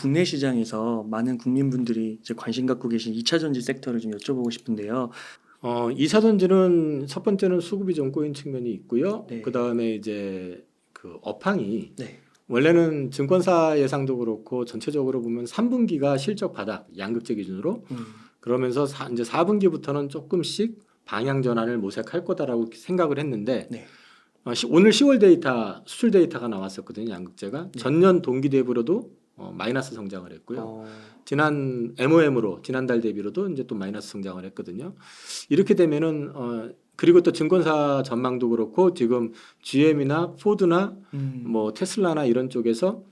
국내 시장에서 많은 국민분들이 이제 관심 갖고 계신 2차 전지 섹터를 좀 여쭤보고 싶은데요. 2차 전지는 첫 번째는 수급이 좀 꼬인 측면이 있고요. 네. 그 다음에 이제 그 업황이 네. 원래는 증권사 예상도 그렇고 전체적으로 보면 3분기가 실적 바닥 양극재 기준으로 그러면서 이제 4분기부터는 조금씩 방향 전환을 모색할 거다라고 생각을 했는데 네. 오늘 10월 데이터 수출 데이터가 나왔었거든요. 양극재가 네. 전년 동기 대비로도 마이너스 성장을 했고요. 지난 MOM으로 지난달 대비로도 이제 또 마이너스 성장을 했거든요. 이렇게 되면은 그리고 또 증권사 전망도 그렇고 지금 GM이나 포드나 뭐 테슬라나 이런 쪽에서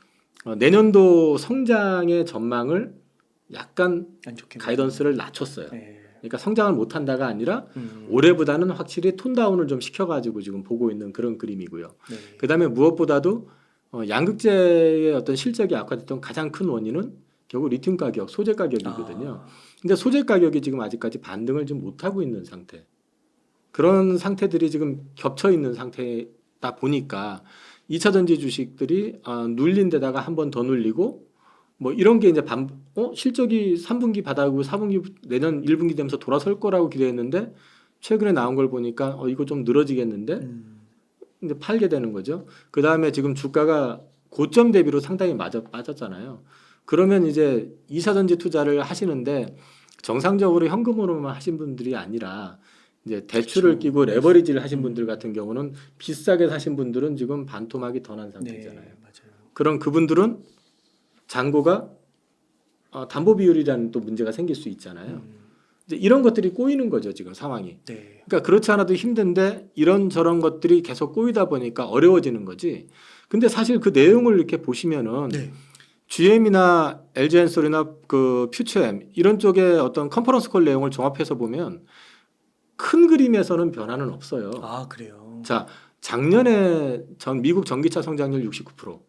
내년도 성장의 전망을 약간 안 좋게 가이던스를 낮췄어요. 네. 그러니까 성장을 못한다가 아니라 올해보다는 확실히 톤다운을 좀 시켜가지고 지금 보고 있는 그런 그림이고요. 네. 그다음에 무엇보다도 양극재의 어떤 실적이 악화됐던 가장 큰 원인은 결국 리튬 가격, 소재 가격이거든요. 근데 소재 가격이 지금 아직까지 반등을 좀 못하고 있는 상태. 그런 상태들이 지금 겹쳐 있는 상태다 보니까 2차 전지 주식들이 눌린 데다가 한 번 더 눌리고 뭐 이런 게 이제 실적이 3분기 바닥이고 4분기 내년 1분기 되면서 돌아설 거라고 기대했는데 최근에 나온 걸 보니까 이거 좀 늘어지겠는데 근데 팔게 되는 거죠. 그 다음에 지금 주가가 고점 대비로 상당히 빠졌잖아요. 그러면 이제 2차 전지 투자를 하시는데 정상적으로 현금으로만 하신 분들이 아니라 이제 대출을 그렇죠. 끼고 레버리지를 하신 분들 같은 경우는 비싸게 사신 분들은 지금 반토막이 더 난 상태잖아요. 네, 맞아요. 그럼 그분들은 잔고가 담보 비율이라는 또 문제가 생길 수 있잖아요. 이제 이런 것들이 꼬이는 거죠, 지금 상황이. 네. 그러니까 그렇지 않아도 힘든데 이런 저런 것들이 계속 꼬이다 보니까 어려워지는 거지. 근데 사실 그 내용을 이렇게 보시면은 네. GM이나 LG엔솔이나 그 퓨처엠 이런 쪽의 어떤 컨퍼런스 콜 내용을 종합해서 보면 큰 그림에서는 변화는 없어요. 그래요. 자, 작년에 미국 전기차 성장률 69%,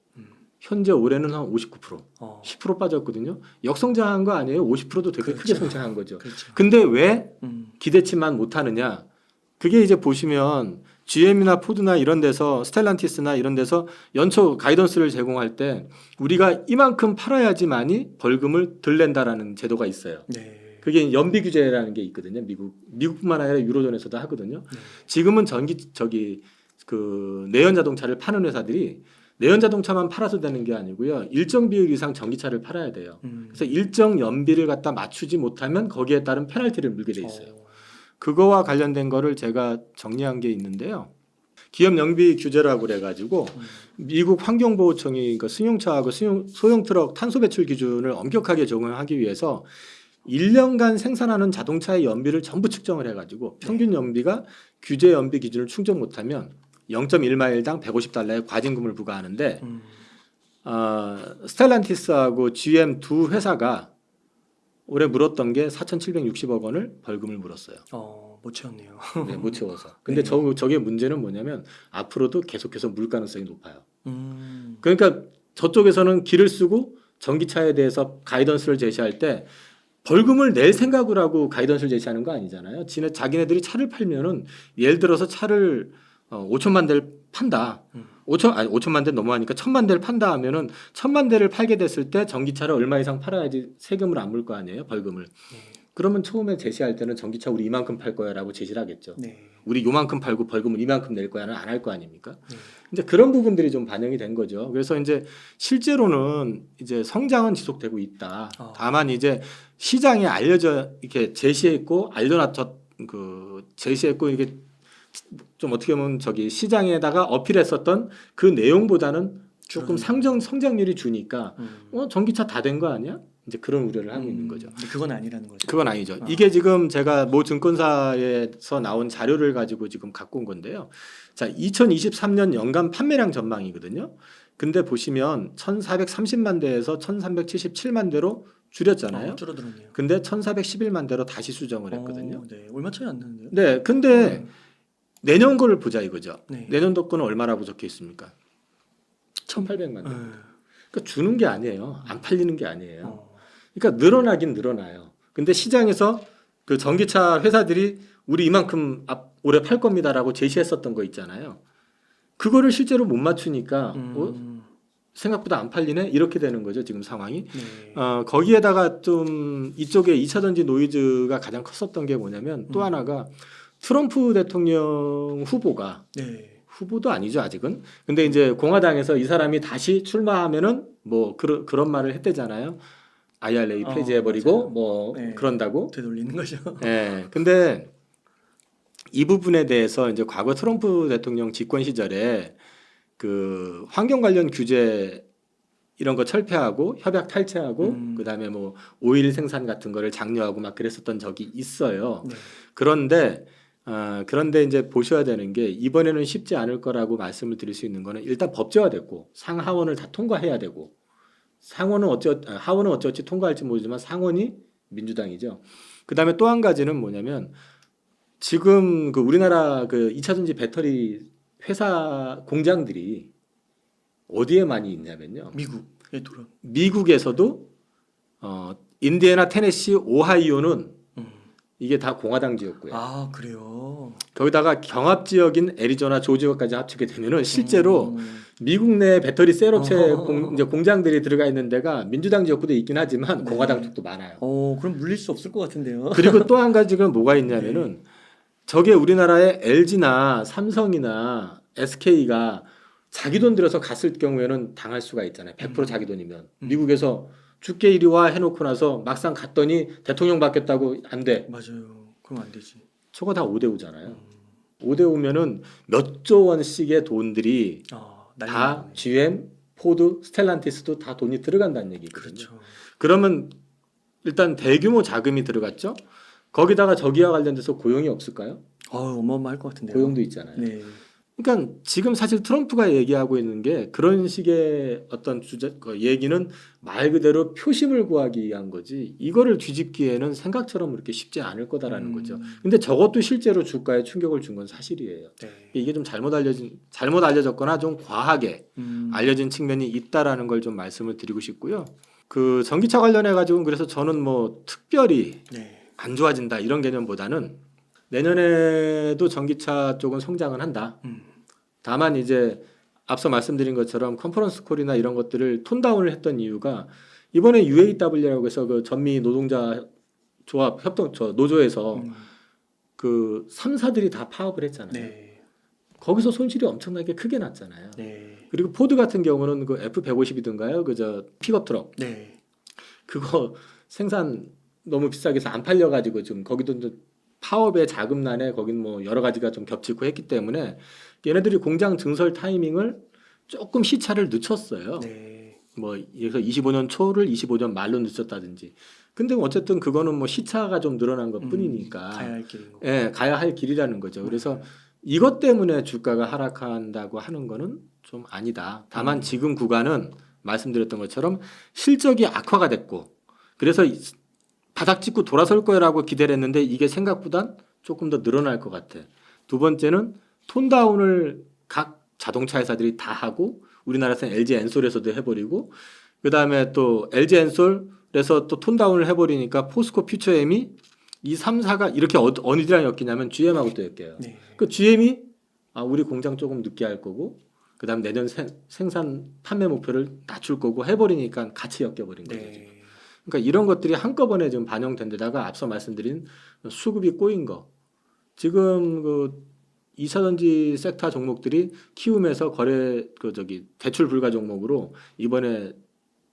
현재 올해는 한 59%, 10% 빠졌거든요. 역성장한 거 아니에요? 50%도 되게 그렇죠. 크게 성장한 거죠. 그렇죠. 근데 왜 기대치만 기대치만 못하느냐? 그게 이제 보시면 GM이나 포드나 이런 데서 스텔란티스나 이런 데서 연초 가이던스를 제공할 때 우리가 이만큼 팔아야지만이 벌금을 덜 낸다라는 제도가 있어요. 네. 그게 연비 규제라는 게 있거든요. 미국뿐만 아니라 유로존에서도 하거든요. 지금은 그 내연 자동차를 파는 회사들이 내연 자동차만 팔아서 되는 게 아니고요. 일정 비율 이상 전기차를 팔아야 돼요. 그래서 일정 연비를 갖다 맞추지 못하면 거기에 따른 페널티를 물게 돼 있어요. 그거와 관련된 거를 제가 정리한 게 있는데요. 기업 연비 규제라고 그래가지고 미국 환경보호청이 그 승용차하고 소형 트럭 탄소 배출 기준을 엄격하게 적용하기 위해서 1년간 생산하는 자동차의 연비를 전부 측정을 해가지고 평균 연비가 규제 연비 기준을 충족 못하면 0.1마일당 150달러의 과징금을 부과하는데 스텔란티스하고 GM 두 회사가 올해 물었던 게 4,760억 원을 벌금을 물었어요. 못 채웠네요. 네, 못 채워서. 근데 네. 저게 문제는 뭐냐면 앞으로도 계속해서 물 가능성이 높아요. 그러니까 저쪽에서는 길을 쓰고 전기차에 대해서 가이던스를 제시할 때 벌금을 낼 생각을 하고 가이던스를 제시하는 거 아니잖아요. 자기네들이 차를 팔면은 예를 들어서 차를 5천만 대를 판다. 5천만 대 넘어가니까 1,000만 대를 판다 하면은 1,000만 대를 팔게 됐을 때 전기차를 얼마 이상 팔아야지 세금을 안 물 거 아니에요, 벌금을. 그러면 처음에 제시할 때는 전기차 우리 이만큼 팔 거야라고 제시를 하겠죠. 우리 요만큼 팔고 벌금은 이만큼 낼 거야는 안 할 거 아닙니까? 이제 그런 부분들이 좀 반영이 된 거죠. 그래서 이제 실제로는 이제 성장은 지속되고 있다. 다만 이제 시장에 이렇게 제시했고 제시했고 이게 좀 어떻게 보면 시장에다가 어필했었던 그 내용보다는 조금 성장률이 주니까 전기차 다 된 거 아니야? 이제 그런 우려를 하고 있는 거죠. 그건 아니라는 거죠. 그건 아니죠. 이게 지금 제가 모 증권사에서 나온 자료를 가지고 지금 갖고 온 건데요. 자, 2023년 연간 판매량 전망이거든요. 근데 보시면 1,430만 대에서 1,377만 대로 줄였잖아요. 줄어들었네요. 근데 1,411만 대로 다시 수정을 했거든요. 네, 얼마 차이 안 나는데요? 네, 근데 내년 거를 보자 이거죠. 네. 내년도 거는 얼마라고 적혀 있습니까? 1,800만 대. 그러니까 주는 게 아니에요. 안 팔리는 게 아니에요. 그러니까 늘어나긴 늘어나요. 근데 시장에서 그 전기차 회사들이 우리 이만큼 올해 팔 겁니다라고 제시했었던 거 있잖아요. 그거를 실제로 못 맞추니까 생각보다 안 팔리네 이렇게 되는 거죠 지금 상황이. 네. 거기에다가 좀 이쪽에 2차 전지 노이즈가 가장 컸었던 게 뭐냐면 또 하나가 트럼프 대통령 후보가 네. 후보도 아니죠 아직은. 근데 이제 공화당에서 이 사람이 다시 출마하면은 뭐 그런 말을 했대잖아요. IRA 폐지해버리고 맞아요. 뭐 네. 그런다고. 되돌리는 거죠. 예. 근데 이 부분에 대해서 이제 과거 트럼프 대통령 집권 시절에 그 환경 관련 규제 이런 거 철폐하고 협약 탈퇴하고 그다음에 뭐 오일 생산 같은 거를 장려하고 막 그랬었던 적이 있어요. 네. 그런데 이제 보셔야 되는 게 이번에는 쉽지 않을 거라고 말씀을 드릴 수 있는 거는 일단 법제화됐고 상하원을 다 통과해야 되고 하원은 어찌어찌 통과할지 모르지만 상원이 민주당이죠. 그다음에 또 한 가지는 뭐냐면 지금 그 우리나라 그 2차 전지 배터리 회사 공장들이 어디에 많이 있냐면요. 미국에 돌아. 미국에서도 인디애나, 테네시, 오하이오는 음. 이게 다 공화당 지역구예요. 아 그래요. 거기다가 경합 지역인 애리조나, 조지아까지 합치게 되면은 실제로 미국 내 배터리 셀 업체 이제 공장들이 들어가 있는 데가 민주당 지역구도 있긴 하지만 네. 공화당 쪽도 많아요. 그럼 물릴 수 없을 것 같은데요. 그리고 또 한 가지가 뭐가 있냐면은 저게 우리나라의 LG나 삼성이나 SK가 자기 돈 들여서 갔을 경우에는 당할 수가 있잖아요. 100% 자기 돈이면. 미국에서 죽게 이리 와 해놓고 나서 막상 갔더니 대통령 바뀌었다고 안 돼. 맞아요. 그럼 안 되지. 저거 다 5대5잖아요. 5대5면은 몇 조 원씩의 돈들이 난리 다 났네. GM, 포드, 스텔란티스도 다 돈이 들어간다는 얘기거든요. 그렇죠. 그러면 일단 대규모 자금이 들어갔죠. 거기다가 저기와 관련돼서 고용이 없을까요? 어마어마할 것 같은데요. 고용도 있잖아요. 네. 그러니까 지금 사실 트럼프가 얘기하고 있는 게 그런 식의 어떤 얘기는 말 그대로 표심을 구하기 위한 거지 이거를 뒤집기에는 생각처럼 그렇게 쉽지 않을 거다라는 거죠. 근데 저것도 실제로 주가에 충격을 준 건 사실이에요. 네. 이게 좀 잘못 알려졌거나 좀 과하게 알려진 측면이 있다라는 걸 좀 말씀을 드리고 싶고요. 그 전기차 관련해 가지고 그래서 저는 뭐 특별히 네. 안 좋아진다 이런 개념보다는 내년에도 전기차 쪽은 성장은 한다. 다만 이제 앞서 말씀드린 것처럼 컨퍼런스 콜이나 이런 것들을 톤다운을 했던 이유가 이번에 UAW라고 해서 그 전미 노동자 조합 협동 노조에서 그 3사들이 다 파업을 했잖아요. 네. 거기서 손실이 엄청나게 크게 났잖아요. 네. 그리고 포드 같은 경우는 그 F150이든가요, 그저 픽업 트럭 네. 그거 생산 너무 비싸게 해서 안 팔려가지고 지금 거기도 이제 파업의 자금난에 거긴 뭐 여러 가지가 좀 겹치고 했기 때문에 얘네들이 공장 증설 타이밍을 조금 시차를 늦췄어요. 네. 뭐 그래서 25년 초를 25년 말로 늦췄다든지. 근데 어쨌든 그거는 뭐 시차가 좀 늘어난 것 뿐이니까 가야 할 길인 거. 예, 가야 할 길이라는 거죠. 그래서 이것 때문에 주가가 하락한다고 하는 거는 좀 아니다. 다만 지금 구간은 말씀드렸던 것처럼 실적이 악화가 됐고 그래서 바닥 찍고 돌아설 거라고 기대를 했는데 이게 생각보단 조금 더 늘어날 것 같아. 두 번째는 톤다운을 각 자동차 회사들이 다 하고 우리나라에서는 LG 엔솔에서도 해버리고 그 다음에 또 LG 엔솔에서 또 톤다운을 해버리니까 포스코 퓨처엠이 이 3사가 이렇게 어디랑 엮이냐면 GM하고 또 엮여요. 네. 그 GM이 우리 공장 조금 늦게 할 거고 그 다음 내년 생산 판매 목표를 낮출 거고 해버리니까 같이 엮여버린 거죠. 네. 그러니까 이런 것들이 한꺼번에 지금 반영된 데다가 앞서 말씀드린 수급이 꼬인 거. 지금 그 2차 전지 섹터 종목들이 키움에서 대출 불가 종목으로 이번에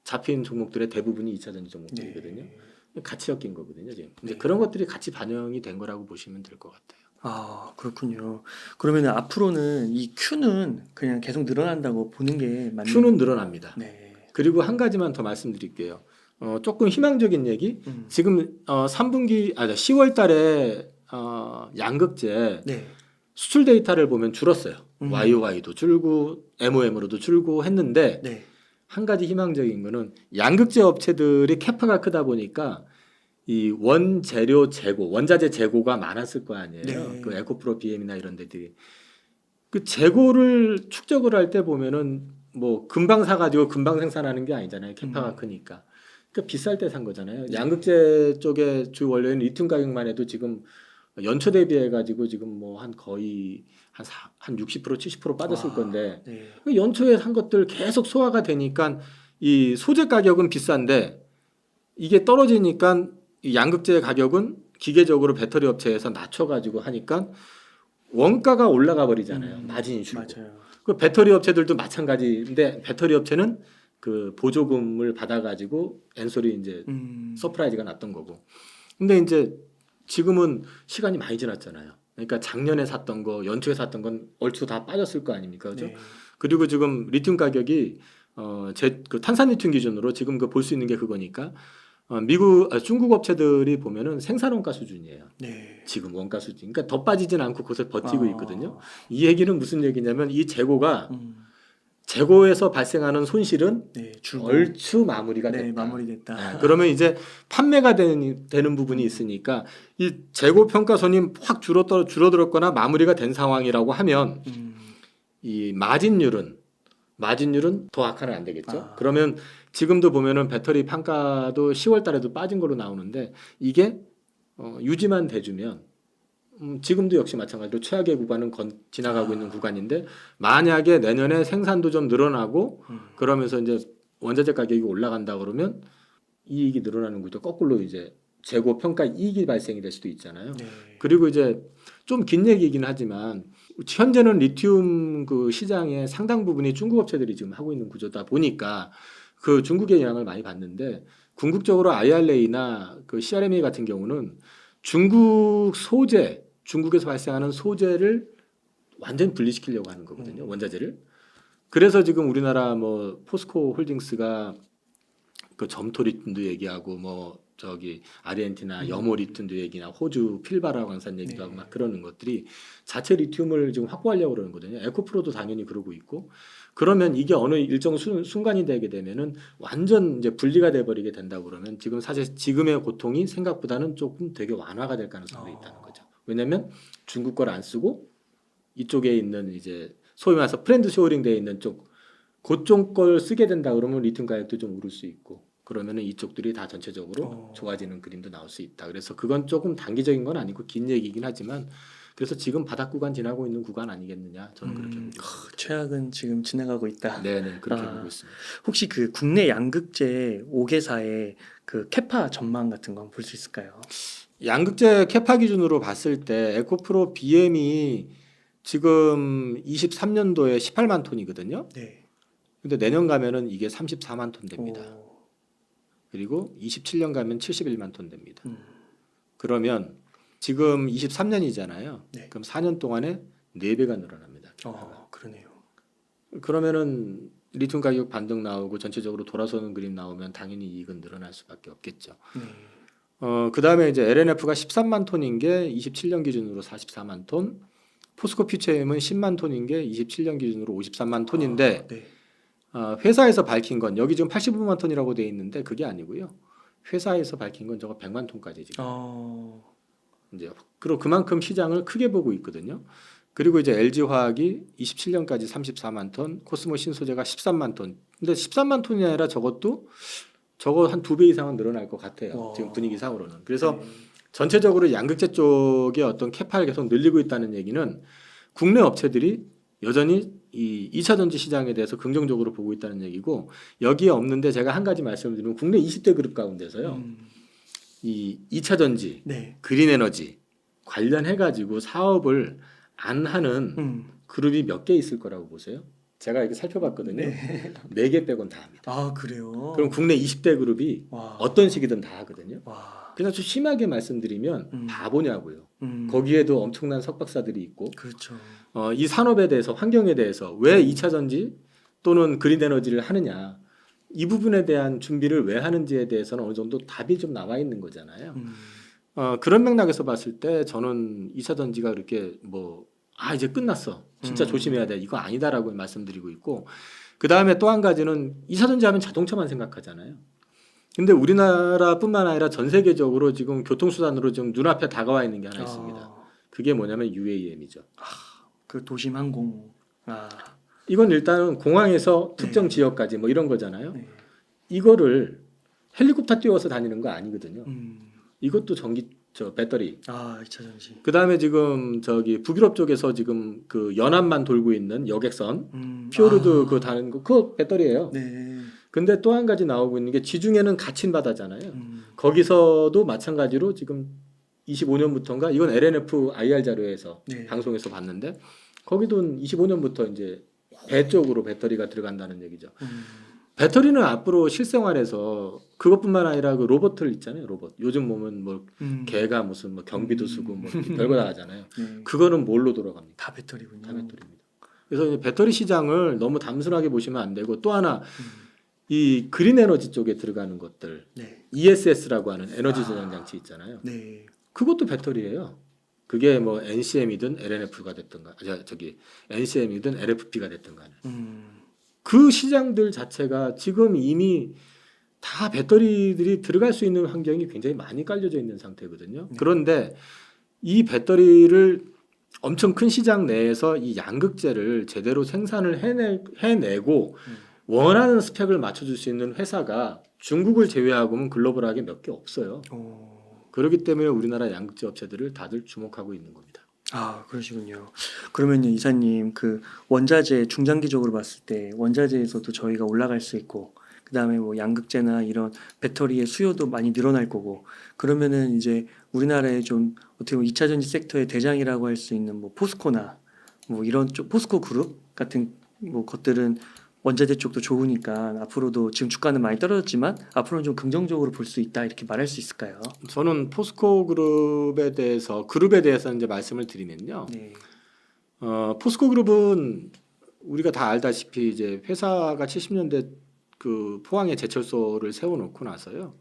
잡힌 종목들의 대부분이 2차 전지 종목들이거든요. 네. 같이 엮인 거거든요, 지금. 이제 네. 그런 것들이 같이 반영이 된 거라고 보시면 될 것 같아요. 그렇군요. 그러면 앞으로는 이 Q는 그냥 계속 늘어난다고 보는 게 맞나요? Q는 늘어납니다. 네. 그리고 한 가지만 더 말씀드릴게요. 조금 희망적인 얘기. 지금 10월 달에 양극재 네. 수출 데이터를 보면 줄었어요. 음. YOY도 줄고 MOM으로도 줄고 했는데 네. 한 가지 희망적인 거는 양극재 업체들이 캐파가 크다 보니까 이 원재료 재고, 원자재 재고가 많았을 거 아니에요. 네. 그 에코프로 BM이나 이런 데들이 그 재고를 축적을 할 때 보면은 뭐 금방 사가지고 금방 생산하는 게 아니잖아요. 캐파가 크니까. 그러니까 비쌀 때 산 거잖아요. 양극재 쪽의 주 원료인 리튬 가격만 해도 지금 연초 대비해 가지고 지금 뭐 한 거의 한 60% 70% 빠졌을 건데 네. 그 연초에 산 것들 계속 소화가 되니까 이 소재 가격은 비싼데 이게 떨어지니까 이 양극재 가격은 기계적으로 배터리 업체에서 낮춰가지고 하니까 원가가 올라가 버리잖아요. 마진이 줄고. 맞아요. 그 배터리 업체들도 마찬가지인데 배터리 업체는 그 보조금을 받아가지고 엔솔이 이제 서프라이즈가 났던 거고. 근데 이제 지금은 시간이 많이 지났잖아요. 그러니까 작년에 샀던 거, 연초에 샀던 건 얼추 다 빠졌을 거 아닙니까, 그죠? 네. 그리고 지금 리튬 가격이 그 탄산 리튬 기준으로 지금 그 볼 수 있는 게 그거니까 중국 업체들이 보면은 생산 원가 수준이에요. 네. 지금 원가 수준. 그러니까 더 빠지진 않고 그것을 버티고 아. 있거든요. 이 얘기는 무슨 얘기냐면 이 재고가 음. 재고에서 발생하는 손실은 네. 줄고. 얼추 마무리가 됐다. 네, 마무리됐다. 네, 그러면 이제 판매가 되는 부분이 있으니까 이 재고 평가손이 확 줄어들었거나 마무리가 된 상황이라고 하면 이 마진율은 더 악화는 안 되겠죠. 그러면 지금도 보면은 배터리 판가도 10월 달에도 빠진 걸로 나오는데 이게 유지만 돼주면 지금도 역시 마찬가지로 최악의 구간은 지나가고 있는 구간인데 만약에 내년에 생산도 좀 늘어나고 그러면서 이제 원자재 가격이 올라간다 그러면 이익이 늘어나는 것도 거꾸로 이제 재고 평가 이익이 발생이 될 수도 있잖아요. 네. 그리고 이제 좀 긴 얘기이긴 하지만 현재는 리튬 그 시장의 상당 부분이 중국 업체들이 지금 하고 있는 구조다 보니까 그 중국의 영향을 많이 받는데 궁극적으로 IRA나 그 CRMA 같은 경우는 중국에서 발생하는 소재를 완전히 분리시키려고 하는 거거든요. 원자재를. 그래서 지금 우리나라 뭐 포스코 홀딩스가 그 점토 리튬도 얘기하고 뭐 저기 아르헨티나 여모 리튬도 얘기나 호주 필바라 광산 얘기도 하고 막 그러는 것들이 자체 리튬을 지금 확보하려고 그러는 거거든요. 에코프로도 당연히 그러고 있고 그러면 이게 어느 일정 순간이 되게 되면은 완전 이제 분리가 돼 버리게 된다고 그러면 지금 사실 지금의 고통이 생각보다는 조금 되게 완화가 될 가능성도 있다는 거죠. 왜냐하면 중국 걸 안 쓰고 이쪽에 있는 이제 소위 말해서 프렌드 쇼어링 돼 있는 쪽 그쪽 걸 쓰게 된다 그러면 리튬 가격도 좀 오를 수 있고 그러면은 이쪽들이 다 전체적으로 좋아지는 그림도 나올 수 있다. 그래서 그건 조금 단기적인 건 아니고 긴 얘기긴 하지만 그래서 지금 바닥 구간 지나고 있는 구간 아니겠느냐 저는 그렇게 보고 있습니다. 최악은 지금 지나가고 있다. 네네 그렇게 보고 있습니다. 혹시 그 국내 양극재 5개사의 그 캐파 전망 같은 거 볼 수 있을까요? 양극재 캐파 기준으로 봤을 때 에코프로 BM이 지금 23년도에 18만 톤이거든요. 네. 근데 내년 가면은 이게 34만 톤 됩니다. 오. 그리고 27년 가면 71만 톤 됩니다. 그러면 지금 23년이잖아요. 네. 그럼 4년 동안에 4배가 늘어납니다. 그러네요. 그러면은 리튬 가격 반등 나오고 전체적으로 돌아서는 그림 나오면 당연히 이익은 늘어날 수밖에 없겠죠. 네. 그다음에 이제 LNF가 13만 톤인 게 27년 기준으로 44만 톤, 포스코 퓨처엠은 10만 톤인 게 27년 기준으로 53만 톤인데 네. 회사에서 밝힌 건 여기 지금 85만 톤이라고 돼 있는데 그게 아니고요. 회사에서 밝힌 건 저거 100만 톤까지 지금. 이제 그리고 그만큼 시장을 크게 보고 있거든요. 그리고 이제 LG화학이 27년까지 34만 톤, 코스모 신소재가 13만 톤. 근데 13만 톤이 아니라 저거 한 2배 이상은 늘어날 것 같아요. 지금 분위기상으로는. 그래서 전체적으로 양극재 쪽의 어떤 캐파를 계속 늘리고 있다는 얘기는 국내 업체들이 여전히 이 2차 전지 시장에 대해서 긍정적으로 보고 있다는 얘기고 여기에 없는데 제가 한 가지 말씀을 드리면 국내 20대 그룹 가운데서요. 이 2차 전지, 네. 그린 에너지 관련해 가지고 사업을 안 하는 그룹이 몇 개 있을 거라고 보세요? 제가 이렇게 살펴봤거든요. 네. 4개 빼곤 다 합니다. 아, 그래요? 그럼 국내 20대 그룹이 와. 어떤 식이든 다 하거든요. 와. 그냥 좀 심하게 말씀드리면 바보냐고요. 음. 거기에도 엄청난 석박사들이 있고 그렇죠. 이 산업에 대해서 환경에 대해서 왜 2차 전지 또는 그린 에너지를 하느냐 이 부분에 대한 준비를 왜 하는지에 대해서는 어느 정도 답이 좀 나와 있는 거잖아요. 그런 맥락에서 봤을 때 저는 2차 전지가 그렇게 이제 끝났어. 진짜 조심해야 돼. 이거 아니다라고 말씀드리고 있고 그 다음에 또 한 가지는 2차 전지 하면 자동차만 생각하잖아요. 근데 우리나라뿐만 아니라 전 세계적으로 지금 교통수단으로 좀 눈앞에 다가와 있는 게 하나 있습니다. 그게 뭐냐면 UAM이죠. 그 도심 항공. 이건 일단은 공항에서 특정 지역까지 뭐 이런 거잖아요. 네. 이거를 헬리콥터 띄워서 다니는 거 아니거든요. 음. 이것도 저 배터리. 2차 전지. 그 다음에 지금 저기 북유럽 쪽에서 지금 그 연안만 돌고 있는 여객선 피오르드 그 다는 거 그거 배터리예요. 네. 근데 또 한 가지 나오고 있는 게 지중해는 갇힌 바다잖아요. 음. 거기서도 마찬가지로 지금 25년부터인가 이건 LNF IR 자료에서 네. 방송에서 봤는데 거기도 25년부터 이제 배 쪽으로 배터리가 들어간다는 얘기죠. 배터리는 앞으로 실생활에서 그것뿐만 아니라 그 로봇들 있잖아요. 로봇. 요즘 보면 뭐 개가 무슨 뭐 경비도 쓰고 뭐 별거 다 하잖아요. 네. 그거는 뭘로 돌아갑니까? 다 배터리군요. 다 배터리입니다. 그래서 이제 배터리 시장을 너무 단순하게 보시면 안 되고 또 하나 이 그린 에너지 쪽에 들어가는 것들 네. ESS라고 하는 에너지 저장 장치 있잖아요. 네. 그것도 배터리예요. 그게 뭐 NCM이든 LNF가 됐든가, 저기 NCM이든 LFP가 됐든가. 그 시장들 자체가 지금 이미 다 배터리들이 들어갈 수 있는 환경이 굉장히 많이 깔려져 있는 상태거든요. 네. 그런데 이 배터리를 엄청 큰 시장 내에서 이 양극재를 제대로 생산을 해내고 원하는 스펙을 맞춰줄 수 있는 회사가 중국을 제외하고는 글로벌하게 몇 개 없어요. 그렇기 때문에 우리나라 양극재 업체들을 다들 주목하고 있는 겁니다. 그러시군요. 그러면요, 이사님, 그 원자재 중장기적으로 봤을 때 원자재에서도 저희가 올라갈 수 있고, 그 다음에 뭐 양극재나 이런 배터리의 수요도 많이 늘어날 거고, 그러면은 이제 우리나라의 좀 어떻게 보면 2차 전지 섹터의 대장이라고 할 수 있는 뭐 포스코나 뭐 이런 쪽 포스코 그룹 같은 뭐 것들은 원자재 쪽도 좋으니까 앞으로도 지금 주가는 많이 떨어졌지만 앞으로는 좀 긍정적으로 볼 수 있다 이렇게 말할 수 있을까요? 저는 포스코 그룹에 대해서 이제 말씀을 드리면요. 네. 포스코 그룹은 우리가 다 알다시피 이제 회사가 70년대 그 포항에 제철소를 세워놓고 나서요.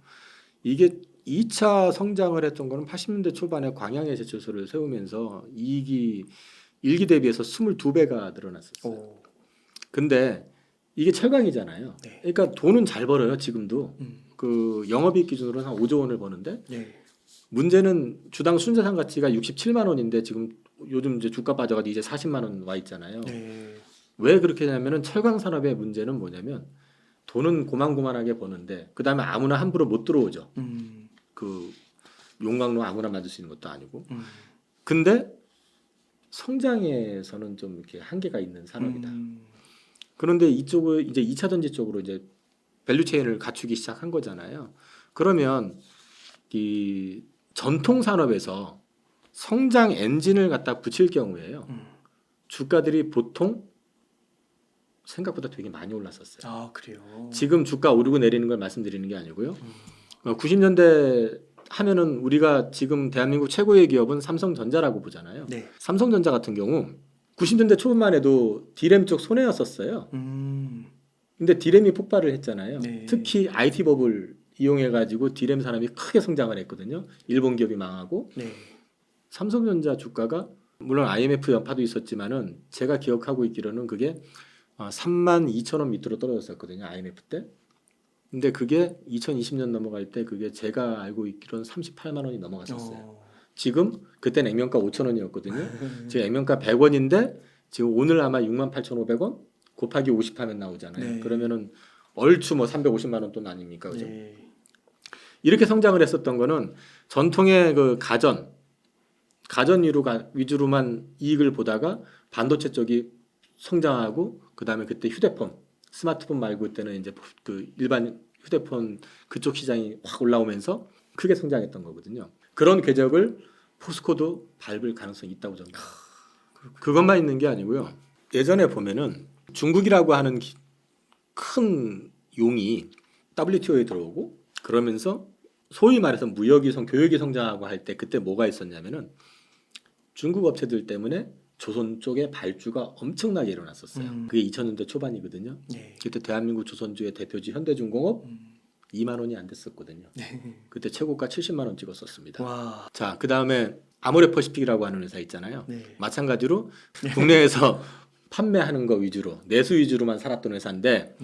이게 2차 성장을 했던 거는 80년대 초반에 광양에 제철소를 세우면서 이익이 1기 대비해서 22배가 늘어났었어요. 근데 이게 철강이잖아요. 네. 그러니까 돈은 잘 벌어요. 지금도. 그 영업이익 기준으로는 한 5조 원을 버는데 네. 문제는 주당 순자산 가치가 67만 원인데 지금 요즘 이제 주가 빠져가지고 이제 40만 원 와 있잖아요. 네. 왜 그렇게 하냐면은 철강 산업의 문제는 뭐냐면 돈은 고만고만하게 버는데 그 다음에 아무나 함부로 못 들어오죠. 그 용광로 아무나 만들 수 있는 것도 아니고. 근데 성장에서는 좀 이렇게 한계가 있는 산업이다. 그런데 이쪽을 이제 2차 전지 쪽으로 이제 밸류체인을 갖추기 시작한 거잖아요. 그러면 이 전통 산업에서 성장 엔진을 갖다 붙일 경우에요. 주가들이 보통 생각보다 되게 많이 올랐었어요. 그래요. 지금 주가 오르고 내리는 걸 말씀드리는 게 아니고요. 90년대 하면은 우리가 지금 대한민국 최고의 기업은 삼성전자라고 보잖아요. 네. 삼성전자 같은 경우 90년대 초반만 해도 디램 쪽 손해였었어요. 근데 디램이 폭발을 했잖아요. 네. 특히 IT 버블 이용해 가지고 디램 산업이 크게 성장을 했거든요. 일본 기업이 망하고 네. 삼성전자 주가가 물론 IMF 여파도 있었지만은 제가 기억하고 있기로는 그게 32,000원 밑으로 떨어졌었거든요. IMF 때. 근데 그게 2020년 넘어갈 때 그게 제가 알고 있기로는 38만 원이 넘어갔었어요. 지금 그때는 액면가 5,000원이었거든요. 지금 액면가 100원인데 지금 오늘 아마 68,500원 곱하기 50 하면 나오잖아요. 네. 그러면은 얼추 뭐 350만 원 돈 아닙니까? 그죠? 네. 이렇게 성장을 했었던 거는 전통의 그 가전 위주로만 이익을 보다가 반도체 쪽이 성장하고 그다음에 그때 휴대폰, 스마트폰 말고 그때는 이제 그 일반 휴대폰 그쪽 시장이 확 올라오면서 크게 성장했던 거거든요. 그런 궤적을 포스코도 밟을 가능성이 있다고 저는 봐요. 그것만 있는 게 아니고요. 예전에 보면은 중국이라고 하는 큰 용이 WTO에 들어오고 그러면서 소위 말해서 교역이 성장하고 할 때 그때 뭐가 있었냐면은 중국 업체들 때문에 조선 쪽에 발주가 엄청나게 일어났었어요. 그게 2000년대 초반이거든요. 네. 그때 대한민국 조선주의 대표지 현대중공업 2만 원이 안 됐었거든요. 그때 최고가 70만 원 찍었었습니다. 와. 자, 그다음에 아모레퍼시픽이라고 하는 회사 있잖아요. 네. 마찬가지로 국내에서 판매하는 거 위주로 내수 위주로만 살았던 회사인데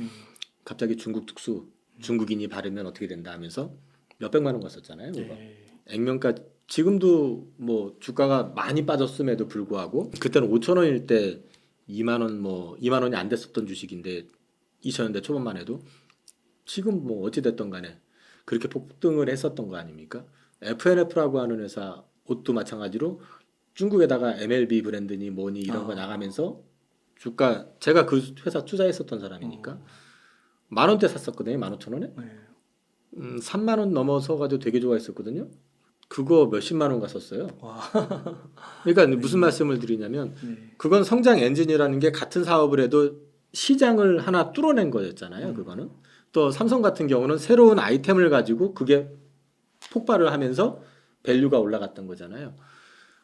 갑자기 중국 특수 중국인이 바르면 어떻게 된다 하면서 몇백만 원 갔었잖아요. 네. 액면가 지금도 뭐 주가가 많이 빠졌음에도 불구하고 그때는 5,000원일 때 2만 원이 안 됐었던 주식인데 2000년대 초반만 해도 지금 뭐 어찌 됐던 간에 그렇게 폭등을 했었던 거 아닙니까? FNF라고 하는 회사 옷도 마찬가지로 중국에다가 MLB 브랜드니 뭐니 이런 거 나가면서 주가 제가 그 회사 투자했었던 사람이니까 10,000원대 샀었거든요. 15,000원에. 네. 3만 원 넘어서 가지고 되게 좋아했었거든요. 그거 몇십만 원 갔었어요. 와. 그러니까 무슨 말씀을 드리냐면 네. 그건 성장 엔진이라는 게 같은 사업을 해도 시장을 하나 뚫어낸 거였잖아요. 그거는. 또 삼성 같은 경우는 새로운 아이템을 가지고 그게 폭발을 하면서 밸류가 올라갔던 거잖아요.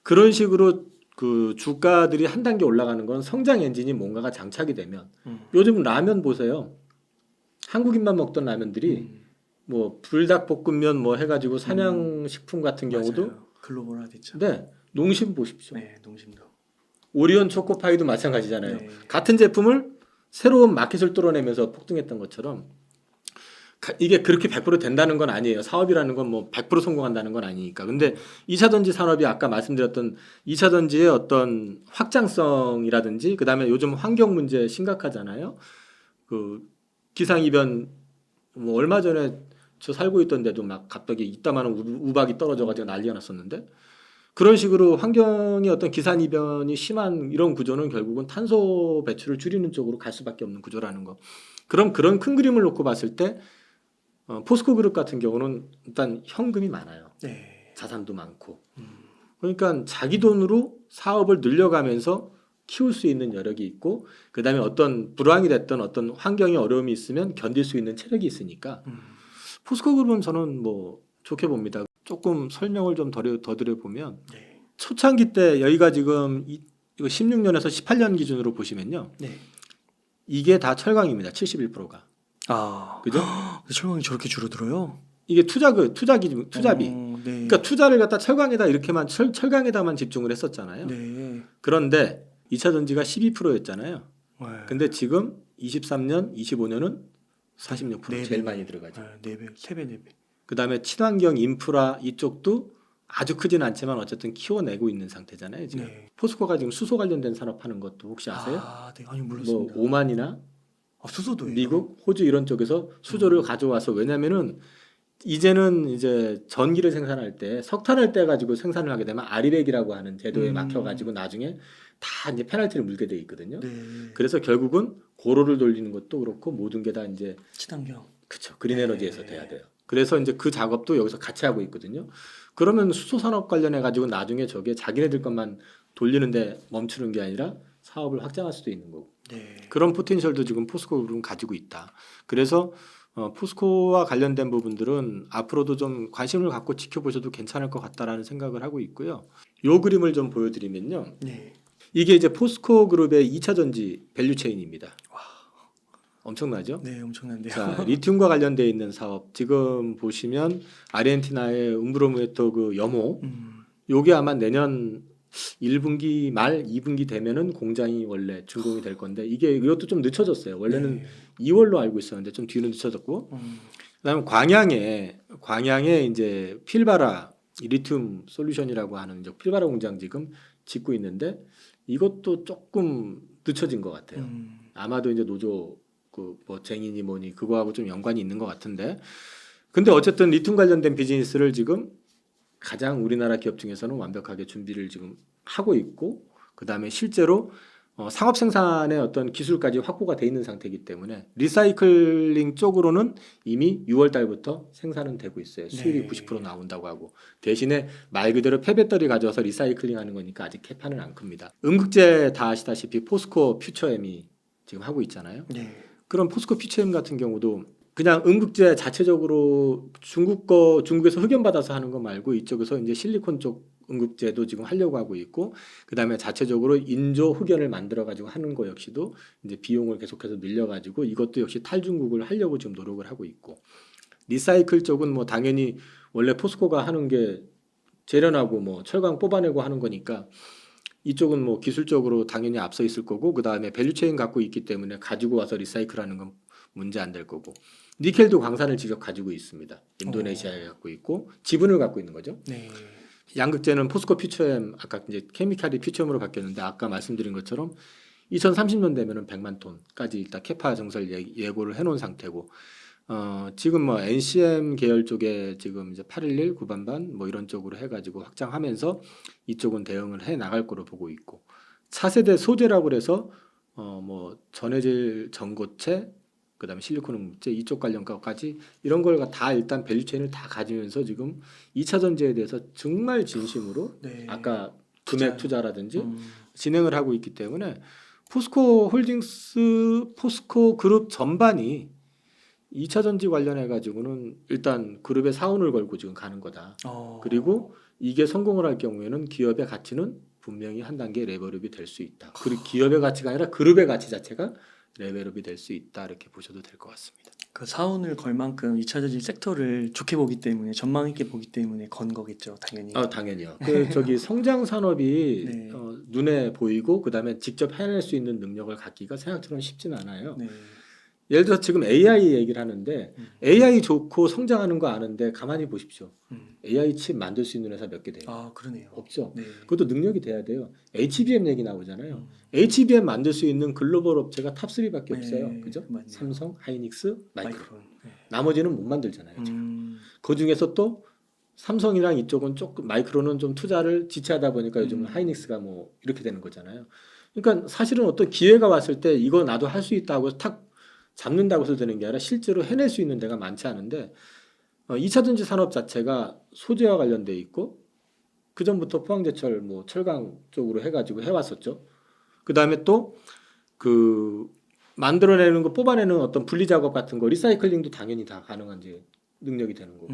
그런 식으로 그 주가들이 한 단계 올라가는 건 성장 엔진이 뭔가가 장착이 되면 요즘 라면 보세요. 한국인만 먹던 라면들이 뭐 불닭볶음면 뭐 해가지고 삼양식품 같은 경우도 맞아요. 글로벌화됐죠. 네 농심 보십시오. 네, 농심도. 오리온 초코파이도 마찬가지잖아요. 네. 같은 제품을 새로운 마켓을 뚫어내면서 폭등했던 것처럼 이게 그렇게 100% 된다는 건 아니에요. 사업이라는 건 뭐 100% 성공한다는 건 아니니까. 근데 2차 전지 산업이 아까 말씀드렸던 2차 전지의 어떤 확장성이라든지 그다음에 요즘 환경 문제 심각하잖아요. 그 기상이변 뭐 얼마 전에 저 살고 있던 데도 막 갑자기 이따만한 우박이 떨어져가지고 난리가 났었는데 그런 식으로 환경의 어떤 기상이변이 심한 이런 구조는 결국은 탄소 배출을 줄이는 쪽으로 갈 수밖에 없는 구조라는 거. 그럼 그런 큰 그림을 놓고 봤을 때 포스코 그룹 같은 경우는 일단 현금이 많아요. 네. 자산도 많고. 그러니까 자기 돈으로 사업을 늘려가면서 키울 수 있는 여력이 있고 그다음에 어떤 불황이 됐던 어떤 환경의 어려움이 있으면 견딜 수 있는 체력이 있으니까 포스코 그룹은 저는 뭐 좋게 봅니다. 조금 설명을 좀 더 드려보면 네. 초창기 때 여기가 지금 이거 16년에서 18년 기준으로 보시면요. 네. 이게 다 철강입니다. 71%가. 아. 그죠? 철강이 저렇게 줄어들어요? 이게 투자비. 네. 그러니까 투자를 갖다 철강에다 이렇게만 철강에다만 집중을 했었잖아요. 네. 그런데 2차 전지가 12%였잖아요. 네. 근데 지금 23년, 25년은 46% 네 제일 배. 많이 들어가죠. 4배, 3배, 4배. 그다음에 친환경 인프라 이쪽도 아주 크진 않지만 어쨌든 키워내고 있는 상태잖아요. 지금 네. 포스코가 지금 수소 관련된 산업 하는 것도 혹시 아세요? 아, 네. 아니 뭐 몰랐습니다. 오만이나 수소도예요. 미국, 호주 이런 쪽에서 수조를 가져와서 왜냐면은 이제는 이제 전기를 생산할 때 석탄을 떼 가지고 생산을 하게 되면 아리백이라고 하는 제도에 막혀 가지고 나중에 다 이제 페널티를 물게 돼 있거든요. 네. 그래서 결국은 고로를 돌리는 것도 그렇고 모든 게 다 이제 친환경. 그쵸 그린 에너지에서 돼야 돼요. 그래서 이제 그 작업도 여기서 같이 하고 있거든요. 그러면 수소 산업 관련해 가지고 나중에 저게 자기네들 것만 돌리는데 멈추는 게 아니라 사업을 확장할 수도 있는 거고. 네. 그런 포텐셜도 지금 포스코 그룹은 가지고 있다. 그래서 포스코와 관련된 부분들은 앞으로도 좀 관심을 갖고 지켜보셔도 괜찮을 것 같다라는 생각을 하고 있고요. 요 그림을 좀 보여드리면요. 네. 이게 이제 포스코 그룹의 2차 전지 밸류 체인입니다. 엄청나죠? 네, 엄청난데요. 자, 리튬과 관련되어 있는 사업 지금 보시면 아르헨티나의 움브로무에토 그 염호 요게 아마 내년 1분기 말 2분기 되면은 공장이 원래 준공이 될 건데 이것도 좀 늦춰졌어요. 원래는 네. 2월로 알고 있었는데 좀 뒤로 늦춰졌고 그다음에 광양에 이제 필바라 리튬 솔루션이라고 하는 이제 필바라 공장 지금 짓고 있는데 이것도 조금 늦춰진 것 같아요. 아마도 이제 노조 그 뭐 쟁이니 뭐니 그거하고 좀 연관이 있는 것 같은데 근데 어쨌든 리튬 관련된 비즈니스를 지금 가장 우리나라 기업 중에서는 완벽하게 준비를 지금 하고 있고 그다음에 실제로 상업 생산의 어떤 기술까지 확보가 돼 있는 상태이기 때문에 리사이클링 쪽으로는 이미 6월 달부터 생산은 되고 있어요. 수율이 네. 90% 나온다고 하고 대신에 말 그대로 폐배터리 가져와서 리사이클링 하는 거니까 아직 캐파는 안 큽니다. 음극재 다 아시다시피 포스코 퓨처엠이 지금 하고 있잖아요. 네. 그럼 포스코 퓨처엠 같은 경우도 그냥 음극재 자체적으로 중국에서 흑연 받아서 하는 거 말고 이쪽에서 이제 실리콘 쪽 음극재도 지금 하려고 하고 있고 그다음에 자체적으로 인조 흑연을 만들어 가지고 하는 거 역시도 이제 비용을 계속해서 늘려 가지고 이것도 역시 탈중국을 하려고 지금 노력을 하고 있고 리사이클 쪽은 뭐 당연히 원래 포스코가 하는 게 재련하고 뭐 철강 뽑아내고 하는 거니까 이쪽은 뭐 기술적으로 당연히 앞서 있을 거고 그다음에 밸류체인 갖고 있기 때문에 가지고 와서 리사이클하는 건 문제 안 될 거고 니켈도 광산을 직접 가지고 있습니다. 인도네시아에 갖고 있고 지분을 갖고 있는 거죠. 네. 양극재는 포스코 퓨처엠 아까 이제 케미칼이 퓨처엠으로 바뀌었는데 아까 말씀드린 것처럼 2030년 되면은 100만 톤까지 일단 캐파 증설 예고를 해놓은 상태고 지금 뭐 NCM 계열 쪽에 지금 이제 811 구반반 뭐 이런 쪽으로 해가지고 확장하면서 이쪽은 대응을 해 나갈 거로 보고 있고 차세대 소재라고 그래서 뭐 전해질 전고체 그다음에 실리콘 음극재 이쪽 관련 것까지 이런 걸 다 일단 밸류체인을 다 가지면서 지금 2차 전지에 대해서 정말 진심으로 네. 아까 금액 투자. 투자라든지 음. 진행을 하고 있기 때문에 포스코 홀딩스, 포스코 그룹 전반이 2차 전지 관련해 가지고는 일단 그룹의 사운을 걸고 지금 가는 거다. 그리고 이게 성공을 할 경우에는 기업의 가치는 분명히 한 단계 레벨업이 될 수 있다. 그리고 기업의 가치가 아니라 그룹의 가치 자체가 레벨업이 될 수 있다. 이렇게 보셔도 될 것 같습니다. 그 사운을 걸 만큼 2차 전지 섹터를 좋게 보기 때문에 전망 있게 보기 때문에 건 거겠죠, 당연히. 당연히요. 그 저기 성장 산업이 네. 눈에 보이고 그다음에 직접 해낼 수 있는 능력을 갖기가 생각처럼 쉽지는 않아요. 네. 예를 들어 지금 AI 얘기를 하는데 AI 좋고 성장하는 거 아는데 가만히 보십시오. AI 칩 만들 수 있는 회사 몇 개 돼요? 아, 그러네요. 없죠. 네. 그것도 능력이 돼야 돼요. HBM 얘기 나오잖아요. HBM 만들 수 있는 글로벌 업체가 탑3밖에 네, 없어요. 그죠? 맞네요. 삼성, 하이닉스, 마이크론. 마이크론. 네. 나머지는 못 만들잖아요. 지금. 그 그 중에서 또 삼성이랑 이쪽은 조금 마이크론은 좀 투자를 지체하다 보니까 요즘은 하이닉스가 뭐 이렇게 되는 거잖아요. 그러니까 사실은 어떤 기회가 왔을 때 이거 나도 할 수 있다고 탁 잡는다고 해서 되는 게 아니라 실제로 해낼 수 있는 데가 많지 않은데 2차 전지 산업 자체가 소재와 관련돼 있고 그 전부터 포항제철 뭐 철강 쪽으로 해가지고 해왔었죠. 그 다음에 또 그 만들어내는 거 뽑아내는 어떤 분리 작업 같은 거 리사이클링도 당연히 다 가능한 이제 능력이 되는 거고.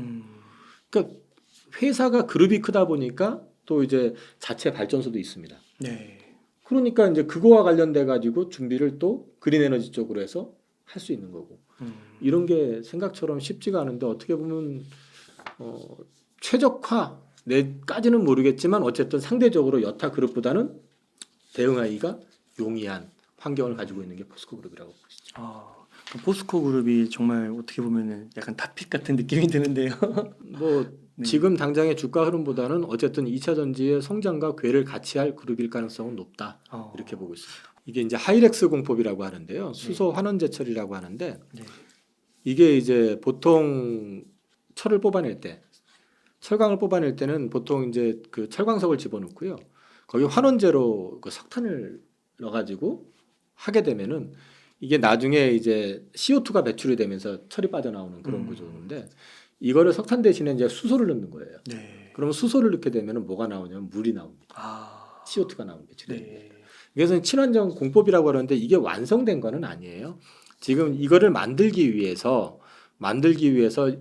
그러니까 회사가 그룹이 크다 보니까 또 이제 자체 발전소도 있습니다. 네. 그러니까 이제 그거와 관련돼 가지고 준비를 또 그린 에너지 쪽으로 해서 할 수 있는 거고. 이런 게 생각처럼 쉽지가 않은데 어떻게 보면 최적화 내까지는 모르겠지만 어쨌든 상대적으로 여타 그룹보다는 대응하기가 용이한 환경을 가지고 있는 게 포스코 그룹이라고 보시죠. 그 포스코 그룹이 정말 어떻게 보면은 약간 탑픽 같은 느낌이 드는데요. 뭐 네. 지금 당장의 주가 흐름보다는 어쨌든 2차 전지의 성장과 궤를 같이 할 그룹일 가능성은 높다. 이렇게 보고 있습니다. 이게 이제 하이렉스 공법이라고 하는데요. 수소 환원 제철이라고 하는데 네. 이게 이제 보통 철을 뽑아낼 때 철강을 뽑아낼 때는 보통 이제 그 철광석을 집어넣고요. 거기 환원제로 그 석탄을 넣어가지고 하게 되면은 이게 나중에 이제 CO2가 배출이 되면서 철이 빠져나오는 그런 구조인데 이거를 석탄 대신에 이제 수소를 넣는 거예요. 네. 그러면 수소를 넣게 되면은 뭐가 나오냐면 물이 나옵니다. CO2가 나오는 배출이. 네. 그래서 친환경 공법이라고 하는데 이게 완성된 거는 아니에요. 지금 이거를 만들기 위해서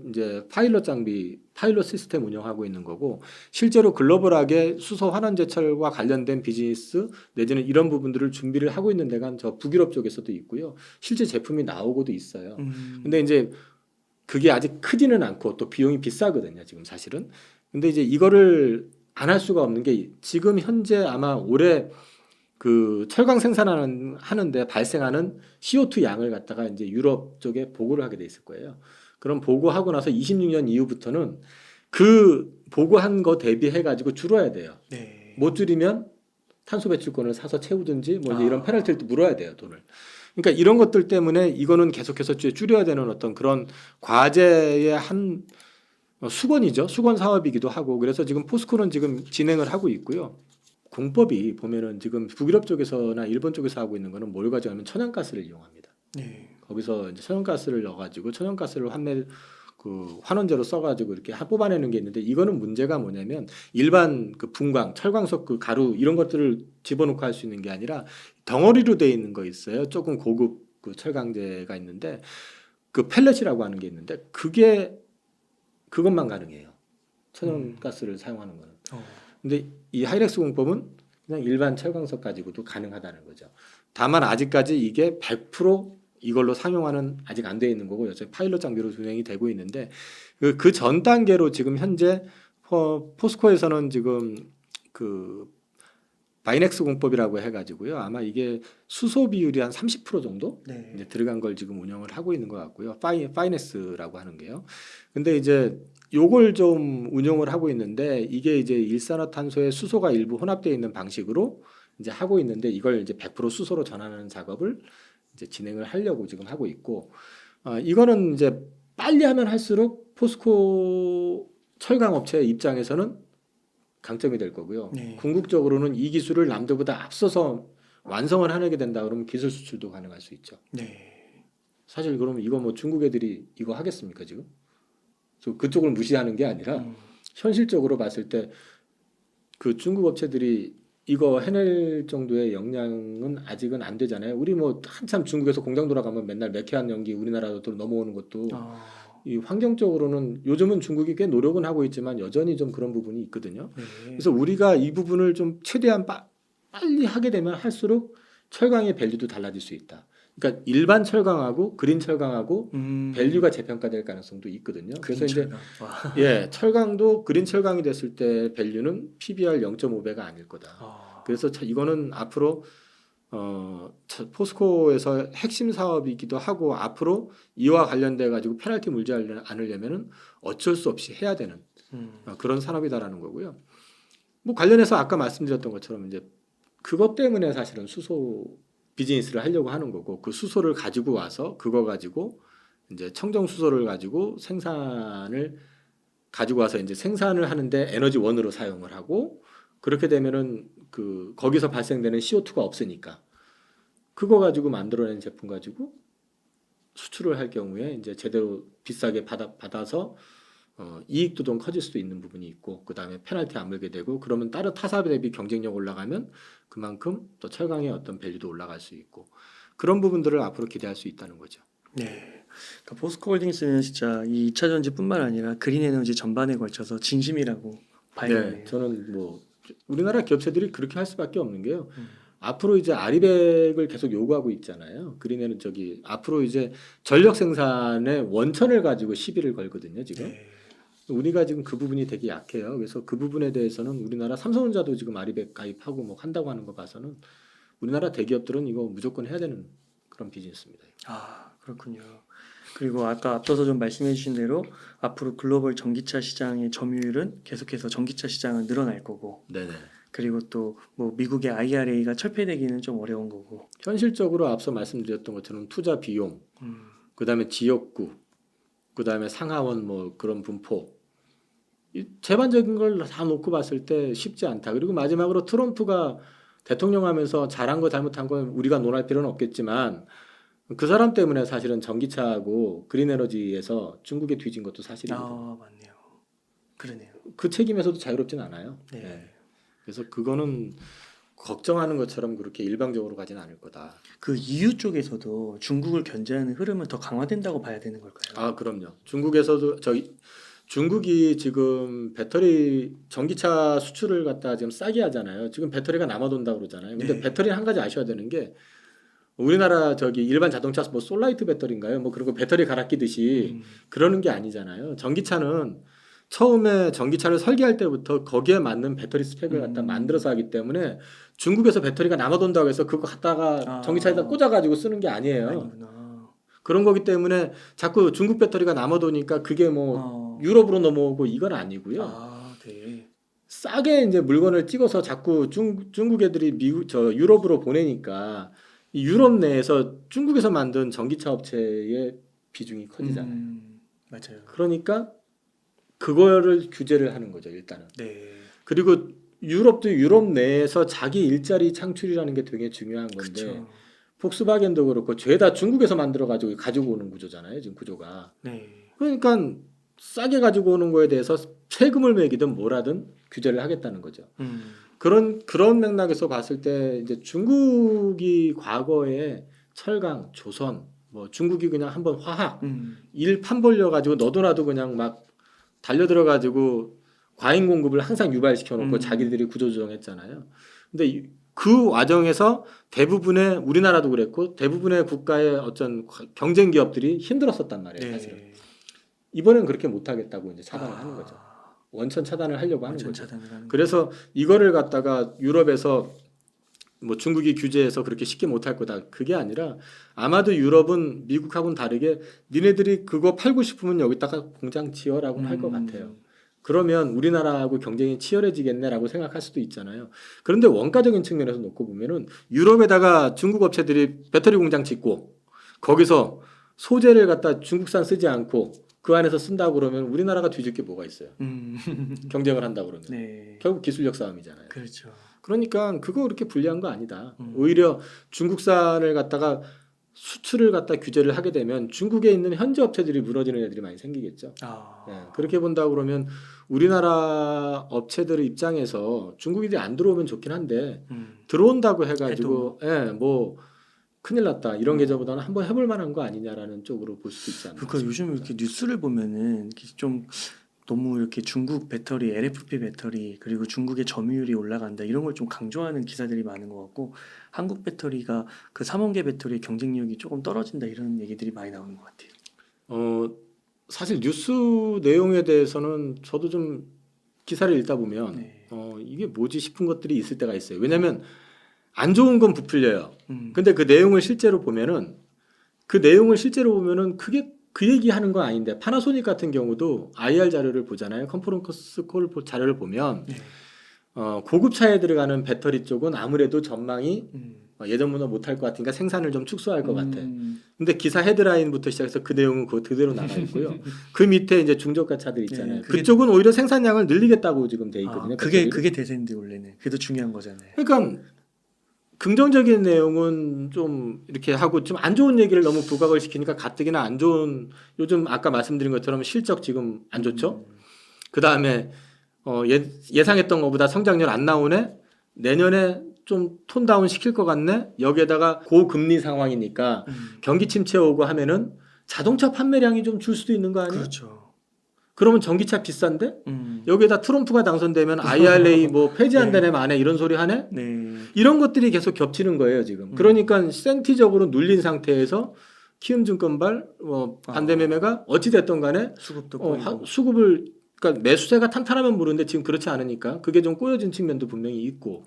이제 파일럿 장비, 파일럿 시스템 운영하고 있는 거고 실제로 글로벌하게 수소 환원제철과 관련된 비즈니스 내지는 이런 부분들을 준비를 하고 있는 데가 저 북유럽 쪽에서도 있고요. 실제 제품이 나오고도 있어요. 근데 이제 그게 아직 크지는 않고 또 비용이 비싸거든요. 지금 사실은. 근데 이제 이거를 안 할 수가 없는 게 지금 현재 아마 올해 그 철강 생산하는데 발생하는 CO2 양을 갖다가 이제 유럽 쪽에 보고를 하게 돼 있을 거예요. 그럼 보고하고 나서 26년 이후부터는 그 보고한 거 대비해 가지고 줄여야 돼요. 네. 못 줄이면 탄소 배출권을 사서 채우든지 뭐 이제 이런 페널티를 또 물어야 돼요, 돈을. 그러니까 이런 것들 때문에 이거는 계속해서 줄여야 되는 어떤 그런 과제의 한 수건이죠. 수건 사업이기도 하고 그래서 지금 포스코는 지금 진행을 하고 있고요. 공법이 보면은 지금 북유럽 쪽에서나 일본 쪽에서 하고 있는 거는 뭘 가져가면 천연가스를 이용합니다. 네. 거기서 이제 천연가스를 넣어가지고 천연가스를 환원제로 써가지고 이렇게 뽑아내는 게 있는데 이거는 문제가 뭐냐면 일반 그 분광, 철광석 그 가루 이런 것들을 집어넣고 할 수 있는 게 아니라 덩어리로 돼 있는 거 있어요. 조금 고급 그 철강제가 있는데 그 펠렛이라고 하는 게 있는데 그것만 가능해요. 천연가스를 사용하는 거는. 근데 이 하이렉스 공법은 그냥 일반 철광석 가지고도 가능하다는 거죠. 다만 아직까지 이게 100% 이걸로 상용화는 아직 안 돼 있는 거고 여전히 파일럿 장비로 진행이 되고 있는데 그 전 단계로 지금 현재 포스코에서는 지금 그 바이넥스 공법이라고 해가지고요. 아마 이게 수소 비율이 한 30% 정도 네. 이제 들어간 걸 지금 운영을 하고 있는 것 같고요. 파이넥스라고 하는 게요. 근데 이제 요걸 좀 운영을 하고 있는데 이게 이제 일산화탄소에 수소가 일부 혼합되어 있는 방식으로 이제 하고 있는데 이걸 이제 100% 수소로 전환하는 작업을 이제 진행을 하려고 지금 하고 있고 이거는 이제 빨리 하면 할수록 포스코 철강 업체 입장에서는 강점이 될 거고요. 네. 궁극적으로는 이 기술을 남들보다 앞서서 완성을 해내게 된다 그러면 기술 수출도 가능할 수 있죠. 네. 사실 그러면 이거 뭐 중국 애들이 이거 하겠습니까 지금? 그쪽을 무시하는 게 아니라 음. 현실적으로 봤을 때 그 중국 업체들이 이거 해낼 정도의 역량은 아직은 안 되잖아요. 우리 뭐 한참 중국에서 공장 돌아가면 맨날 메케안 연기 우리나라로 또 넘어오는 것도 아, 이 환경적으로는 요즘은 중국이 꽤 노력은 하고 있지만 여전히 좀 그런 부분이 있거든요. 네. 그래서 우리가 이 부분을 좀 최대한 빨리 하게 되면 할수록 철강의 밸류도 달라질 수 있다. 그러니까 일반 철강하고 그린 철강하고 밸류가 재평가될 가능성도 있거든요. 그래서 이제 예, 철강도 그린 철강이 됐을 때 밸류는 PBR 0.5배가 아닐 거다. 그래서 이거는 앞으로 포스코에서 핵심 사업이기도 하고 앞으로 이와 관련돼 가지고 페널티 물지 않으려면은 어쩔 수 없이 해야 되는 그런 산업이다라는 거고요. 뭐 관련해서 아까 말씀드렸던 것처럼 이제 그것 때문에 사실은 수소 비즈니스를 하려고 하는 거고 그 수소를 가지고 와서 그거 가지고 이제 청정 수소를 가지고 생산을 가지고 와서 이제 생산을 하는데 에너지원으로 사용을 하고 그렇게 되면은 그 거기서 발생되는 CO2가 없으니까 그거 가지고 만들어낸 제품 가지고 수출을 할 경우에 이제 제대로 비싸게 받아서 이익도 좀 커질 수도 있는 부분이 있고 그 다음에 페널티 안 물게 되고 그러면 다른 타사 대비 경쟁력 올라가면 그만큼 또 철강의 어떤 밸류도 올라갈 수 있고 그런 부분들을 앞으로 기대할 수 있다는 거죠. 네. 그러니까 포스코홀딩스는 진짜 이 2차 전지뿐만 아니라 그린 에너지 전반에 걸쳐서 진심이라고 봐야 네, 되네요. 저는 뭐 우리나라 기업체들이 그렇게 할 수밖에 없는 게요. 앞으로 이제 아리백을 계속 요구하고 있잖아요. 그린에는 앞으로 이제 전력 생산의 원천을 가지고 시비를 걸거든요, 지금. 네. 우리가 지금 그 부분이 되게 약해요. 그래서 그 부분에 대해서는 우리나라 삼성전자도 지금 아리백 가입하고 뭐 한다고 하는 거 봐서는 우리나라 대기업들은 이거 무조건 해야 되는 그런 비즈니스입니다. 아, 그렇군요. 그리고 아까 앞서서 좀 말씀해 주신 대로 앞으로 글로벌 전기차 시장의 점유율은 계속해서 전기차 시장은 늘어날 거고 네네. 그리고 또 뭐 미국의 IRA가 철폐되기는 좀 어려운 거고 현실적으로 앞서 말씀드렸던 것처럼 투자 비용, 그다음에 지역구, 그다음에 상하원 뭐 그런 분포 이 제반적인 걸 다 놓고 봤을 때 쉽지 않다. 그리고 마지막으로 트럼프가 대통령 하면서 잘한 거 잘못한 건 우리가 논할 필요는 없겠지만 그 사람 때문에 사실은 전기차하고 그린 에너지에서 중국에 뒤진 것도 사실이거든요. 아, 맞네요. 그러네요. 그 책임에서도 자유롭진 않아요. 네. 네. 그래서 그거는 걱정하는 것처럼 그렇게 일방적으로 가진 않을 거다. 그 EU 쪽에서도 중국을 견제하는 흐름은 더 강화된다고 봐야 되는 걸까요? 아, 그럼요. 중국이 지금 배터리 전기차 수출을 갖다 지금 싸게 하잖아요. 지금 배터리가 남아돈다고 그러잖아요. 근데 네. 배터리는 한 가지 아셔야 되는 게 우리나라 일반 자동차 뭐 솔라이트 배터리인가요? 뭐 그리고 배터리 갈아 끼듯이 그러는 게 아니잖아요. 전기차는 처음에 전기차를 설계할 때부터 거기에 맞는 배터리 스펙을 갖다 만들어서 하기 때문에 중국에서 배터리가 남아돈다고 해서 그거 갖다가 전기차에다 꽂아가지고 쓰는 게 아니에요. 아니구나. 그런 거기 때문에 자꾸 중국 배터리가 남아도니까 그게 뭐 유럽으로 넘어오고 이건 아니고요. 아, 네. 싸게 이제 물건을 찍어서 자꾸 중국 애들이 유럽으로 보내니까 이 유럽 내에서 중국에서 만든 전기차 업체의 비중이 커지잖아요. 맞아요. 그러니까 그거를 규제를 하는 거죠, 일단은. 네. 그리고 유럽도 유럽 내에서 자기 일자리 창출이라는 게 되게 중요한 건데 그쵸. 폭스바겐도 그렇고 죄다 중국에서 만들어 가지고 오는 구조잖아요, 지금 구조가. 네. 그러니까 싸게 가지고 오는 거에 대해서 세금을 매기든 뭐라든 규제를 하겠다는 거죠. 그런 맥락에서 봤을 때 이제 중국이 과거에 철강, 조선, 뭐 중국이 그냥 한번 화학 일 판벌려 가지고 너도 나도 그냥 막 달려들어 가지고 과잉 공급을 항상 유발시켜 놓고 자기들이 구조조정했잖아요. 근데 그 과정에서 대부분의 우리나라도 그랬고 대부분의 국가의 어떤 경쟁 기업들이 힘들었었단 말이에요, 네. 사실은. 이번엔 그렇게 못 하겠다고 이제 차단을 하는 거죠. 원천 차단을 하려고 하는 거죠. 그래서 이거를 갖다가 유럽에서 뭐 중국이 규제해서 그렇게 쉽게 못 할 거다. 그게 아니라 아마도 유럽은 미국하고는 다르게 니네들이 그거 팔고 싶으면 여기다가 공장 지어라고 할 것 같아요. 그러면 우리나라하고 경쟁이 치열해지겠네라고 생각할 수도 있잖아요. 그런데 원가적인 측면에서 놓고 보면은 유럽에다가 중국 업체들이 배터리 공장 짓고 거기서 소재를 갖다 중국산 쓰지 않고 그 안에서 쓴다고 그러면 우리나라가 뒤질 게 뭐가 있어요. 경쟁을 한다고 그러면. 네. 결국 기술력 싸움이잖아요. 그렇죠. 그러니까 그거 그렇게 불리한 거 아니다. 음. 오히려 중국산을 갖다가 수출을 갖다 규제를 하게 되면 중국에 있는 현지 업체들이 무너지는 애들이 많이 생기겠죠. 아. 예, 그렇게 본다 그러면 우리나라 업체들의 입장에서 중국인들이 안 들어오면 좋긴 한데 들어온다고 해가지고 뭐 큰일 났다 이런 계좌보다는 한번 해볼 만한 거 아니냐라는 쪽으로 볼 수도 있지 않나. 그러니까 요즘 이렇게 뉴스를 보면은 이렇게 좀 너무 이렇게 중국 배터리, LFP 배터리 그리고 중국의 점유율이 올라간다 이런 걸 좀 강조하는 기사들이 많은 것 같고 한국 배터리가 그 삼원계 배터리의 경쟁력이 조금 떨어진다 이런 얘기들이 많이 나오는 것 같아요. 사실 뉴스 내용에 대해서는 저도 좀 기사를 읽다 보면 네. 이게 뭐지 싶은 것들이 있을 때가 있어요. 왜냐하면 안 좋은 건 부풀려요. 음. 근데 그 내용을 실제로 보면은 그게 그 얘기하는 건 아닌데 파나소닉 같은 경우도 IR 자료를 보잖아요. 컨퍼런스 콜 자료를 보면 네. 고급차에 들어가는 배터리 쪽은 아무래도 전망이 예전보다 못할 것 같으니까 생산을 좀 축소할 것 같아. 근데 기사 헤드라인부터 시작해서 그 내용은 그대로 나가 있고요. 그 밑에 이제 중저가 차들 있잖아요. 네, 그게- 그쪽은 오히려 생산량을 늘리겠다고 지금 돼 있거든요. 그게 대세인데 원래는 그게 더 중요한 거잖아요. 그러니까 긍정적인 내용은 좀 이렇게 하고 좀 안 좋은 얘기를 너무 부각을 시키니까 가뜩이나 안 좋은 요즘 아까 말씀드린 것처럼 실적 지금 안 좋죠. 그 다음에 예상했던 것보다 성장률 안 나오네. 내년에 좀 톤 다운 시킬 것 같네. 여기에다가 고금리 상황이니까 경기 침체 오고 하면은 자동차 판매량이 좀 줄 수도 있는 거 아니에요? 그렇죠. 그러면 전기차 비싼데 여기에다 트럼프가 당선되면 IRA 뭐 폐지한다네 마네 이런 소리 하네. 네. 이런 것들이 계속 겹치는 거예요 지금. 그러니까 센티적으로 눌린 상태에서 키움증권발 반대 매매가 어찌 됐던 간에 수급도 꼬이고. 수급을 그러니까 매수세가 탄탄하면 모르는데 지금 그렇지 않으니까 그게 좀 꼬여진 측면도 분명히 있고.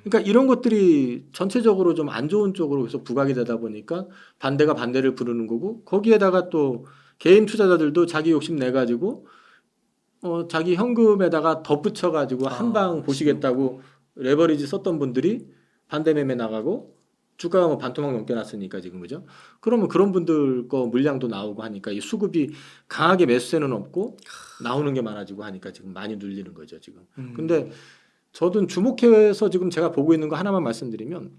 그러니까 이런 것들이 전체적으로 좀 안 좋은 쪽으로 계속 부각이 되다 보니까 반대가 반대를 부르는 거고 거기에다가 또 개인 투자자들도 자기 욕심 내 가지고 자기 현금에다가 덧붙여 가지고 한 방 보시겠다고 레버리지 썼던 분들이 반대 매매 나가고 주가가 뭐 반토막 넘게 났으니까 지금 그죠? 그러면 그런 분들 거 물량도 나오고 하니까 이 수급이 강하게 매수세는 없고 나오는 게 많아지고 하니까 지금 많이 눌리는 거죠 지금. 근데 저도 주목해서 지금 제가 보고 있는 거 하나만 말씀드리면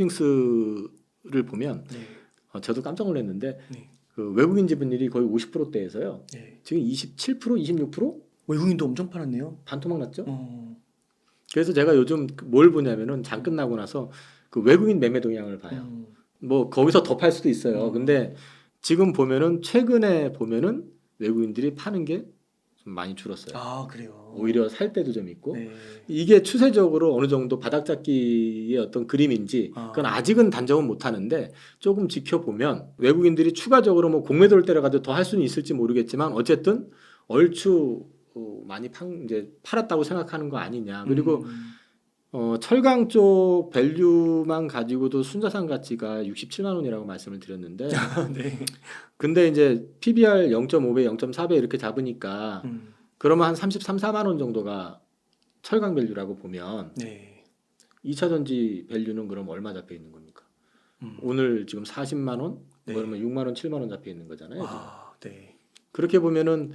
포스코홀딩스를 보면 네. 저도 깜짝 놀랐는데 네. 그 외국인 지분율이 거의 50%대에서요. 네. 지금 27%, 26% 외국인도 엄청 팔았네요. 반토막 났죠. 어. 그래서 제가 요즘 뭘 보냐면은 장 끝나고 나서 그 외국인 매매 동향을 봐요. 뭐 거기서 더 팔 수도 있어요. 근데 지금 보면은 최근에 보면은 외국인들이 파는 게 좀 많이 줄었어요. 아 그래요. 오히려 살 때도 좀 있고 네. 이게 추세적으로 어느 정도 바닥잡기의 어떤 그림인지 그건 아직은 단정은 못하는데 조금 지켜보면 외국인들이 추가적으로 뭐 공매도를 때려가지고 더 할 수는 있을지 모르겠지만 어쨌든 얼추 많이 이제 팔았다고 생각하는 거 아니냐. 그리고 철강 쪽 밸류만 가지고도 순자산 가치가 67만 원이라고 말씀을 드렸는데 네. 근데 이제 PBR 0.5배, 0.4배 이렇게 잡으니까 그러면 한 33, 4만 원 정도가 철강 밸류라고 보면 네. 2차 전지 밸류는 그럼 얼마 잡혀 있는 겁니까? 오늘 지금 40만 원? 네. 그러면 6만 원, 7만 원 잡혀 있는 거잖아요. 지금. 아, 네. 그렇게 보면은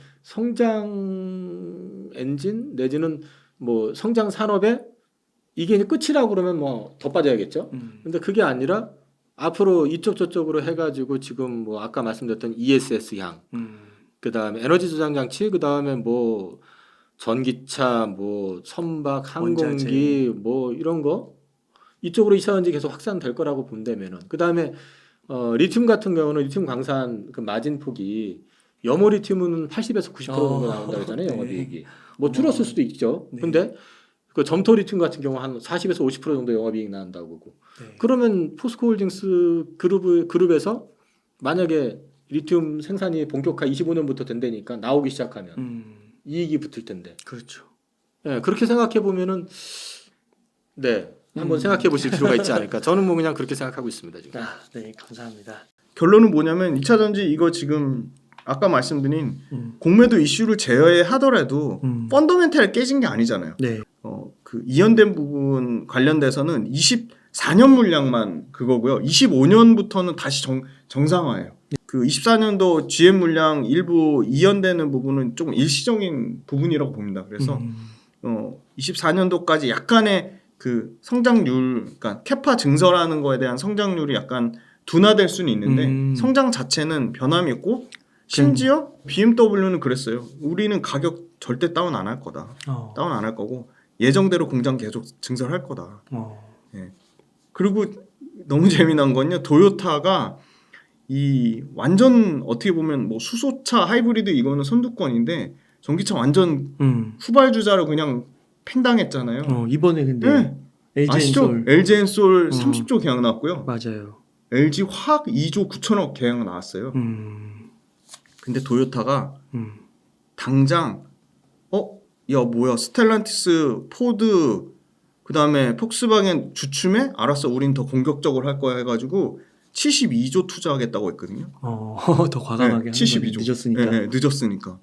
성장 엔진 내지는 뭐 성장 산업에 이게 이제 끝이라고 그러면 뭐 더 빠져야겠죠. 근데 그게 아니라 앞으로 이쪽 저쪽으로 해가지고 지금 뭐 아까 말씀드렸던 ESS 향, 그 다음에 에너지 저장 장치, 그 다음에 뭐 전기차, 뭐 선박, 항공기, 뭐 이런 거 이쪽으로 2차 전지 계속 확산될 거라고 본다면은 그 다음에 리튬 같은 경우는 리튬 광산 그 마진 폭이 염호 리튬은 80에서 90% 정도 나온다 그러잖아요. 영업이익이 뭐 줄었을 수도 있죠. 네. 근데 그 점토 리튬 같은 경우 한 40에서 50% 정도 영업이익 나온다고 보고 네. 그러면 포스코홀딩스 그룹에서 만약에 리튬 생산이 본격화 25년부터 된다니까 나오기 시작하면 이익이 붙을 텐데. 그렇죠. 네, 그렇게 생각해 보면은 네 한번 생각해 보실 필요가 있지 않을까. 저는 뭐 그냥 그렇게 생각하고 있습니다 지금. 아, 네, 감사합니다. 결론은 뭐냐면 2차 전지 이거 지금 아까 말씀드린 공매도 이슈를 제외하더라도 펀더멘탈 깨진 게 아니잖아요. 네. 그 이연된 부분 관련돼서는 4년 물량만 그거고요. 25년부터는 다시 정상화예요. 그 24년도 GM 물량 일부 이연되는 부분은 조금 일시적인 부분이라고 봅니다. 그래서 24년도까지 약간의 그 성장률, 그러니까 캐파 증설하는 거에 대한 성장률이 약간 둔화될 수는 있는데 성장 자체는 변함이 없고 심지어 BMW는 그랬어요. 우리는 가격 절대 다운 안 할 거다. 다운 안 할 거고 예정대로 공장 계속 증설할 거다. 예. 그리고 너무 재미난 건요. 도요타가 이 완전 어떻게 보면 뭐 수소차 하이브리드 이거는 선두권인데 전기차 완전 후발주자로 그냥 팽당했잖아요. 이번에 근데 네. 아시죠? LG LG 엔솔 30조 계약 나왔고요. 맞아요. LG 화학 2조 9천억 계약 나왔어요. 근데 도요타가 당장 야 뭐야 스텔란티스, 포드 그다음에 폭스바겐 주춤해? 알았어 우린 더 공격적으로 할 거야 해가지고 72조 투자하겠다고 했거든요. 더 과감하게 72조. 늦었으니까. 네, 늦었으니까.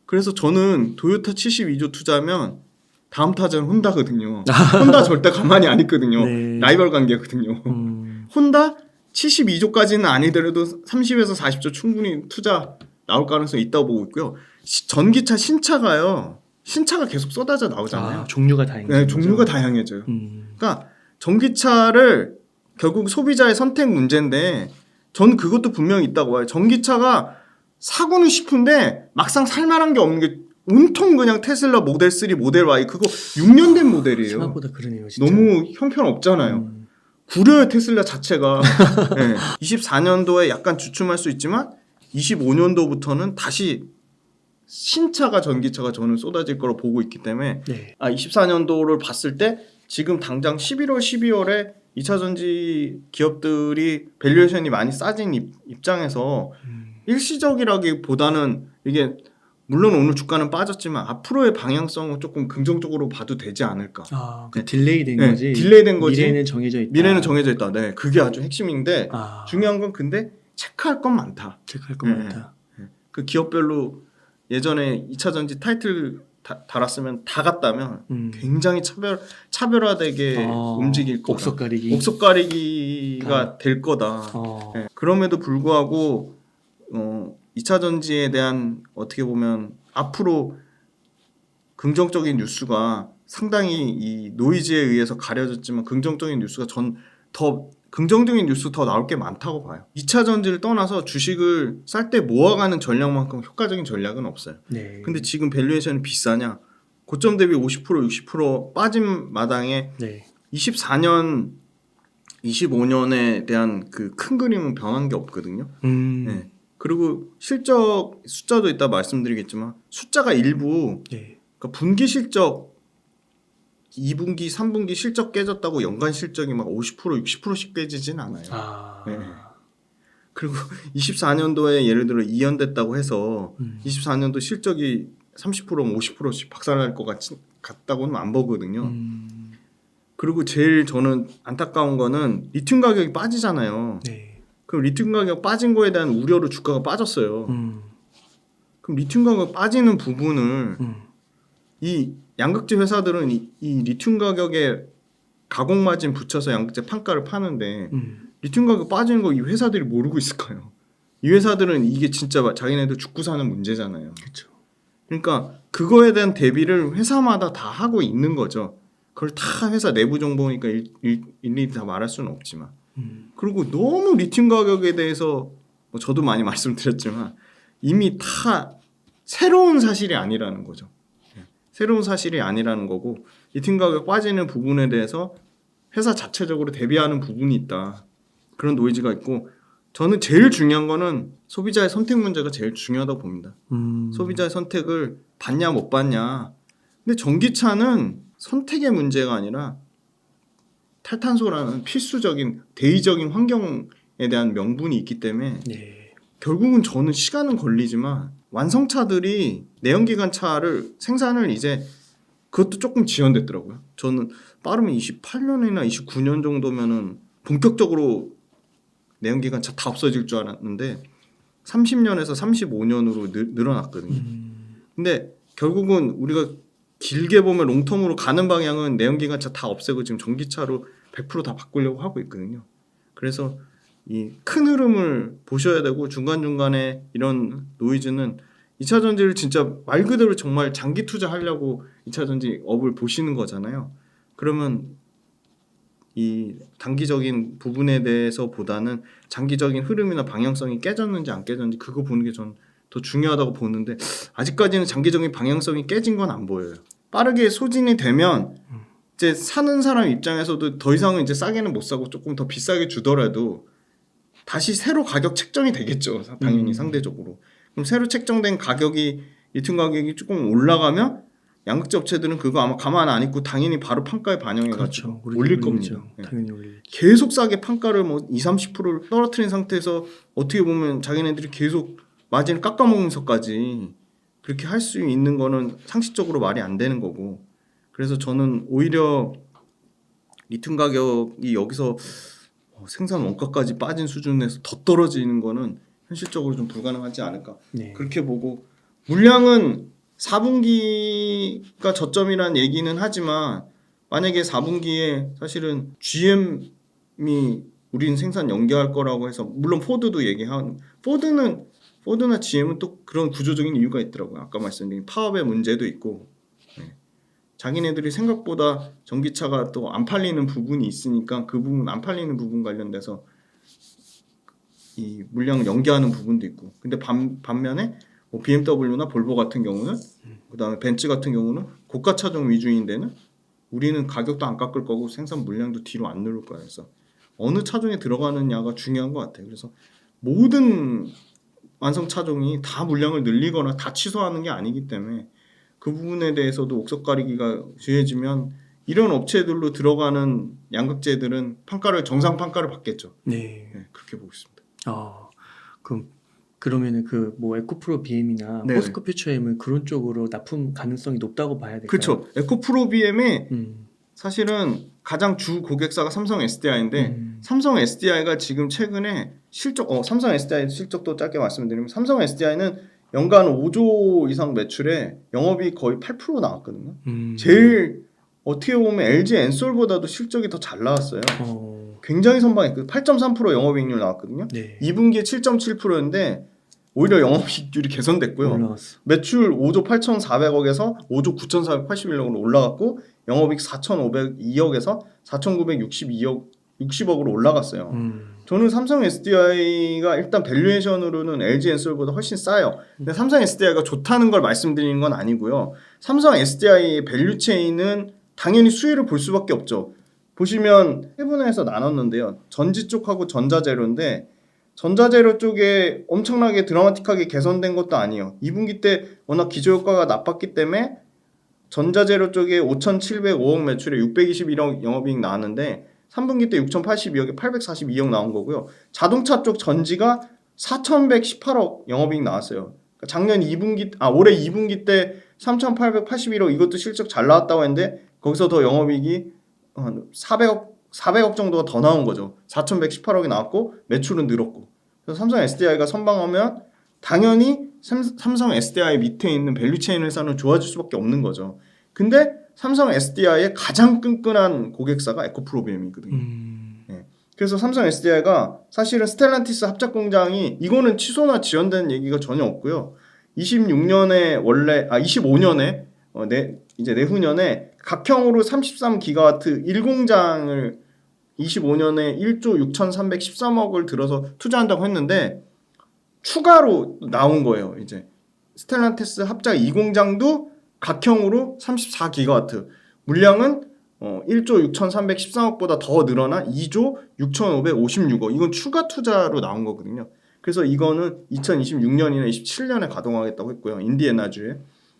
그래서 저는 도요타 72조 투자하면 다음 타자는 혼다거든요. 혼다 절대 가만히 안 있거든요. 네. 라이벌 관계거든요. 혼다 72조까지는 아니더라도 30에서 40조 충분히 투자 나올 가능성이 있다고 보고 있고요. 전기차 신차가요. 신차가 계속 쏟아져 나오잖아요. 종류가 다양해요. 네, 종류가 다양해져요. 그러니까 전기차를 결국 소비자의 선택 문제인데 저는 그것도 분명히 있다고 봐요. 전기차가 사고는 싶은데 막상 살만한 게 없는 게 온통 그냥 테슬라 모델 3, 모델 Y 그거 6년 된 모델이에요. 생각보다 그러네요. 진짜. 너무 형편없잖아요. 구려요 테슬라 자체가. 네. 24년도에 약간 주춤할 수 있지만 25년도부터는 다시 신차가 전기차가 저는 쏟아질 거로 보고 있기 때문에 24년도를 봤을 때 지금 당장 11월, 12월에 2차 전지 기업들이 밸류에이션이 많이 싸진 입장에서 일시적이라기보다는 이게 물론 오늘 주가는 빠졌지만 앞으로의 방향성은 조금 긍정적으로 봐도 되지 않을까. 딜레이 된 거지. 딜레이 된 거지. 미래는 정해져 있다. 미래는 정해져 있다. 네, 그게 아주 핵심인데 중요한 건 근데 체크할 건 많다. 체크할 건 많다. 그 기업별로 예전에 2차 전지 타이틀 달았으면 다 갔다면 굉장히 차별화되게 움직일 거다. 옥석 가리기가 될 거다. 네. 그럼에도 불구하고 2차 전지에 대한 어떻게 보면 앞으로 긍정적인 뉴스가 상당히 이 노이즈에 의해서 가려졌지만 긍정적인 뉴스가 전 더 긍정적인 뉴스 더 나올 게 많다고 봐요. 2차 전지를 떠나서 주식을 쌀 때 모아가는 전략만큼 효과적인 전략은 없어요. 네. 근데 지금 밸류에이션이 비싸냐? 고점 대비 50% 60% 빠진 마당에 24년 25년에 대한 그 큰 그림은 변한 게 없거든요. 네. 그리고 실적 숫자도 이따 말씀드리겠지만 숫자가 일부 그러니까 분기 실적 2분기, 3분기 실적 깨졌다고 연간 실적이 막 50% 60%씩 깨지진 않아요. 네. 그리고 24년도에 예를 들어 이연됐다고 해서 24년도 실적이 30% 50%씩 박살날 것 같다고는 안 보거든요. 그리고 제일 저는 안타까운 거는 리튬 가격이 빠지잖아요. 그럼 리튬 가격 빠진 거에 대한 우려로 주가가 빠졌어요. 그럼 리튬 가격 빠지는 부분을 이 양극재 회사들은 이 리튬 가격에 가공 마진 붙여서 양극재 판가를 파는데 리튬 가격 빠지는 거 이 회사들이 모르고 있을까요? 이 회사들은 이게 진짜 자기네들 죽고 사는 문제잖아요. 그렇죠. 그러니까 그거에 대한 대비를 회사마다 다 하고 있는 거죠. 그걸 다 회사 내부 정보니까 일일이 다 말할 수는 없지만. 그리고 너무 리튬 가격에 대해서 뭐 저도 많이 말씀드렸지만 이미 다 새로운 사실이 아니라는 거죠. 새로운 사실이 아니라는 거고 리튬 가격 빠지는 부분에 대해서 회사 자체적으로 대비하는 부분이 있다. 그런 노이즈가 있고 저는 제일 중요한 거는 소비자의 선택 문제가 제일 중요하다고 봅니다. 소비자의 선택을 받냐 못 받냐. 근데 전기차는 선택의 문제가 아니라 탈탄소라는 필수적인 대의적인 환경에 대한 명분이 있기 때문에 결국은 저는 시간은 걸리지만 완성차들이 내연기관 차를 생산을 이제 그것도 조금 지연됐더라고요. 저는 빠르면 28년이나 29년 정도면은 본격적으로 내연기관 차 다 없어질 줄 알았는데 30년에서 35년으로 늘어났거든요. 근데 결국은 우리가 길게 보면 롱텀으로 가는 방향은 내연기관 차 다 없애고 지금 전기차로 100%다 바꾸려고 하고 있거든요. 그래서 이 큰 흐름을 보셔야 되고 중간중간에 이런 노이즈는 2차 전지를 진짜 말 그대로 정말 장기 투자하려고 2차 전지 업을 보시는 거잖아요. 그러면 이 단기적인 부분에 대해서 보다는 장기적인 흐름이나 방향성이 깨졌는지 안 깨졌는지 그거 보는 게 전 더 중요하다고 보는데 아직까지는 장기적인 방향성이 깨진 건 안 보여요. 빠르게 소진이 되면 이제 사는 사람 입장에서도 더 이상은 이제 싸게는 못 사고 조금 더 비싸게 주더라도 다시 새로 가격 책정이 되겠죠. 당연히 상대적으로. 그럼 새로 책정된 가격이 리튬 가격이 조금 올라가면 양극재 업체들은 그거 아마 가만 안 있고 당연히 바로 판가에 반영해가지고 그렇죠. 올릴 겁니다. 네. 당연히 올리죠. 계속 싸게 판가를 뭐 20-30%를 떨어뜨린 상태에서 어떻게 보면 자기네들이 계속 마진을 깎아먹으면서까지 그렇게 할 수 있는 거는 상식적으로 말이 안 되는 거고 그래서 저는 오히려 리튬 가격이 여기서 생산 원가까지 빠진 수준에서 더 떨어지는 거는 현실적으로 좀 불가능하지 않을까 네. 그렇게 보고 물량은 4분기가 저점이라는 얘기는 하지만 만약에 4분기에 사실은 GM이 우린 생산 연기할 거라고 해서 물론 포드도 얘기한 포드나 GM은 또 그런 구조적인 이유가 있더라고요. 아까 말씀드린 파업의 문제도 있고 자기네들이 생각보다 전기차가 또 안 팔리는 부분이 있으니까 그 부분 안 팔리는 부분 관련돼서 이 물량을 연기하는 부분도 있고 근데 반면에 뭐 BMW나 볼보 같은 경우는 그다음에 벤츠 같은 경우는 고가 차종 위주인 데는 우리는 가격도 안 깎을 거고 생산 물량도 뒤로 안 누를 거야. 그래서 어느 차종에 들어가느냐가 중요한 것 같아요. 그래서 모든 완성 차종이 다 물량을 늘리거나 다 취소하는 게 아니기 때문에 그 부분에 대해서도 옥석 가리기가 주해지면 이런 업체들로 들어가는 양극재들은 정상 판가를 받겠죠. 네. 네, 그렇게 보고 있습니다. 그러면은 그 뭐 에코프로 BM이나 네네. 포스코 퓨처엠은 그런 쪽으로 납품 가능성이 높다고 봐야 될까요? 그렇죠. 에코프로 BM의 음. 사실은 가장 주 고객사가 삼성 SDI인데 삼성 SDI가 지금 최근에 삼성 SDI 실적도 짧게 말씀드리면 삼성 SDI는 연간 5조 이상 매출에 영업이익 거의 8% 나왔거든요. 제일 어떻게 보면 LG 엔솔보다도 실적이 더 잘 나왔어요. 굉장히 선방했거든요. 8.3% 영업이익률 나왔거든요. 네. 2분기에 7.7%였는데 오히려 영업이익률이 개선됐고요. 올라왔어. 매출 5조 8,400억에서 5조 9,481억으로 올라갔고 영업이익 4,502억에서 4,962억 60억으로 올라갔어요. 저는 삼성 SDI가 일단 밸류에이션으로는 LG 엔솔보다 훨씬 싸요. 근데 삼성 SDI가 좋다는 걸 말씀드리는 건 아니고요. 삼성 SDI의 밸류체인은 당연히 수혜를 볼 수밖에 없죠. 보시면 세분화해서 나눴는데요. 전지 쪽하고 전자재료인데 전자재료 쪽에 엄청나게 드라마틱하게 개선된 것도 아니에요. 2분기 때 워낙 기저효과가 나빴기 때문에 전자재료 쪽에 5,705억 매출에 621억 영업이익 나왔는데 3분기 때 6,082억에 842억 나온 거고요. 자동차 쪽 전지가 4,118억 영업이익 나왔어요. 그러니까 올해 2분기 때 3,881억 이것도 실적 잘 나왔다고 했는데 거기서 더 영업이익이 400억 정도가 더 나온 거죠. 4,118억이 나왔고 매출은 늘었고. 그래서 삼성 SDI가 선방하면 당연히 삼성 SDI 밑에 있는 밸류체인 회사는 좋아질 수밖에 없는 거죠. 근데 삼성 SDI의 가장 끈끈한 고객사가 에코프로 BM이거든요. 네. 그래서 삼성 SDI가 사실은 스텔란티스 합작 공장이 이거는 취소나 지연되는 얘기가 전혀 없고요. 25년에 이제 내후년에 각형으로 33기가와트 1공장을 25년에 1조 6,313억을 들어서 투자한다고 했는데 추가로 나온 거예요. 이제 스텔란티스 합작 2공장도 각형으로 34기가와트 물량은 1조 6,313억보다 더 늘어난 2조 6,556억 이건 추가 투자로 나온 거거든요. 그래서 이거는 2026년이나 27년에 가동하겠다고 했고요. 인디애나주에.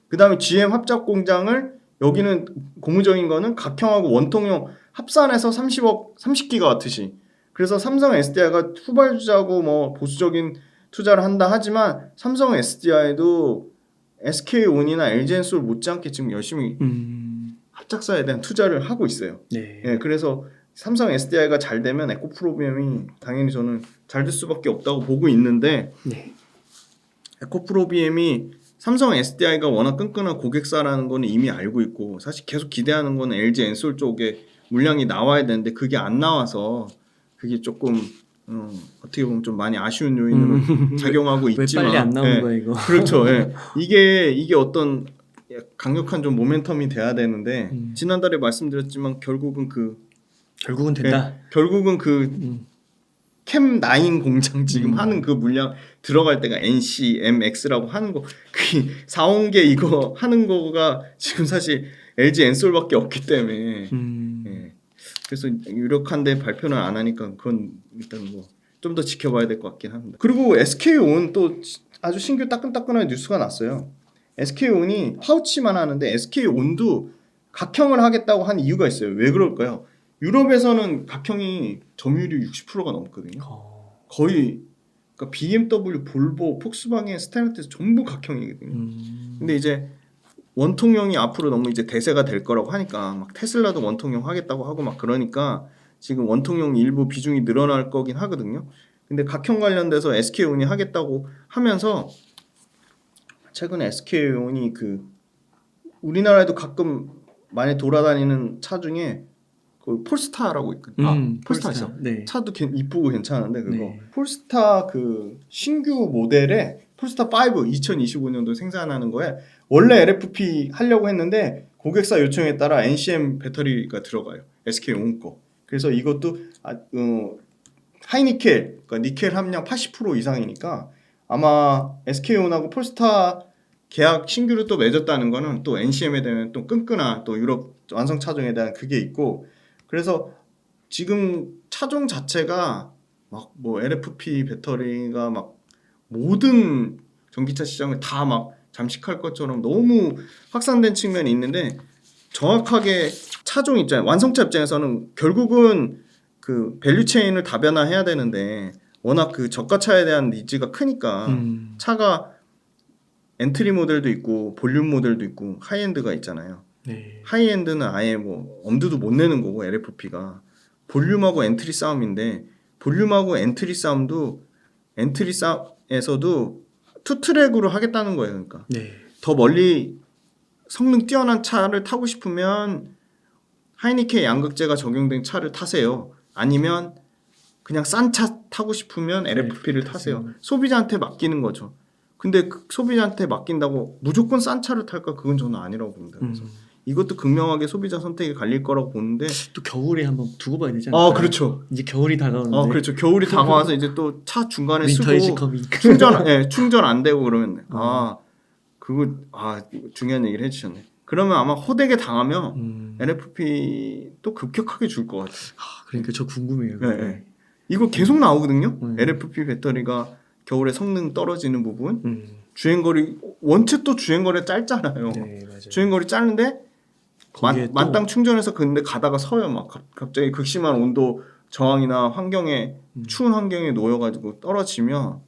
그 다음에 GM 합작 공장을 여기는 고무적인 거는 각형하고 원통형 합산해서 30기가와트시. 그래서 삼성 SDI가 후발주자고 뭐 보수적인 투자를 한다 하지만 삼성 SDI도 SK온이나 LG엔솔 못지않게 지금 열심히 합작사에 대한 투자를 하고 있어요. 네. 예, 그래서 삼성 SDI가 잘 되면 에코프로비엠이 당연히 저는 잘 될 수밖에 없다고 보고 있는데 네. 에코프로비엠이 삼성 SDI가 워낙 끈끈한 고객사라는 거는 이미 알고 있고 사실 계속 기대하는 거는 LG 엔솔 쪽의 물량이 나와야 되는데 그게 안 나와서 그게 조금 어떻게 보면 좀 많이 아쉬운 요인으로 작용하고 왜 있지만 빨리 안 나오는 예, 거야 이거? 그렇죠. 예. 이게 어떤 강력한 좀 모멘텀이 돼야 되는데 지난달에 말씀드렸지만 결국은 결국은 된다. 결국은 음. 캠9 공장 지금 하는 그 물량 들어갈 때가 NCMX라고 하는 거 그 4온계 이거 하는 거가 지금 사실 LG 엔솔밖에 없기 때문에 예. 그래서 유력한데 발표는 안 하니까 그건 일단 뭐 좀 더 지켜봐야 될 것 같긴 합니다. 그리고 SK온 또 아주 신규 따끈따끈한 뉴스가 났어요. SK온이 파우치만 하는데 SK온도 각형을 하겠다고 한 이유가 있어요. 왜 그럴까요? 유럽에서는 각형이 점유율이 60%가 넘거든요. 거의 그러니까 BMW, 볼보, 폭스바겐, 스텔란티스 전부 각형이거든요. 근데 이제 원통형이 앞으로 너무 이제 대세가 될 거라고 하니까 막 테슬라도 원통형 하겠다고 하고 막 그러니까 지금 원통형 일부 비중이 늘어날 거긴 하거든요. 근데 각형 관련돼서 SK온이 하겠다고 하면서 최근에 SK온이 그 우리나라에도 가끔 많이 돌아다니는 차 중에 그 폴스타라고 있거든요. 폴스타 있어. 네. 차도 이쁘고 괜찮은데 그거 네. 폴스타 그 신규 모델에 폴스타 5 2025년도 생산하는 거에 원래 LFP 하려고 했는데 고객사 요청에 따라 NCM 배터리가 들어가요. SK온 거. 그래서 이것도 하이니켈, 그러니까 니켈 함량 80% 이상이니까 아마 SK온하고 폴스타 계약 신규로 또 맺었다는 거는 또 NCM에 대한 또 끈끈한 또 유럽 완성 차종에 대한 그게 있고 그래서 지금 차종 자체가 막 뭐 LFP 배터리가 막 모든 전기차 시장을 다 막 잠식할 것처럼 너무 확산된 측면이 있는데 정확하게 차종 입장, 완성차 입장에서는 결국은 그 밸류체인을 다변화해야 되는데 워낙 그 저가차에 대한 니즈가 크니까 차가 엔트리 모델도 있고 볼륨 모델도 있고 하이엔드가 있잖아요. 네. 하이엔드는 아예 뭐 엄두도 못 내는 거고 LFP가 볼륨하고 엔트리 싸움인데 볼륨하고 엔트리 싸움도 엔트리 싸움에서도 투 트랙으로 하겠다는 거예요. 그러니까 네. 더 멀리 성능 뛰어난 차를 타고 싶으면 하이니케 양극재가 적용된 차를 타세요. 아니면 그냥 싼 차 타고 싶으면 LFP를 타세요. 소비자한테 맡기는 거죠. 근데 그 소비자한테 맡긴다고 무조건 싼 차를 탈까? 그건 저는 아니라고 봅니다. 그래서 이것도 극명하게 소비자 선택이 갈릴 거라고 보는데 또 겨울에 한번 두고 봐야 되지 않을까요? 그렇죠. 이제 겨울이 다가오는데. 그렇죠. 겨울이 다가와서 이제 또 차 중간에 윈터 쓰고 이즈 커밍. 충전 안 되고 그러면 그거 중요한 얘기를 해주셨네. 그러면 아마 호되게 당하면 LFP 또 급격하게 줄 것 같아요. 그러니까 저 궁금해요. 네. 이거 계속 나오거든요. LFP 배터리가 겨울에 성능 떨어지는 부분, 주행거리 원체 또 주행거리 짧잖아요. 네, 맞아요. 주행거리 짧은데 거기에 만땅 충전해서 근데 가다가 서요. 막 갑자기 극심한 온도 저항이나 환경에 추운 환경에 놓여가지고 떨어지면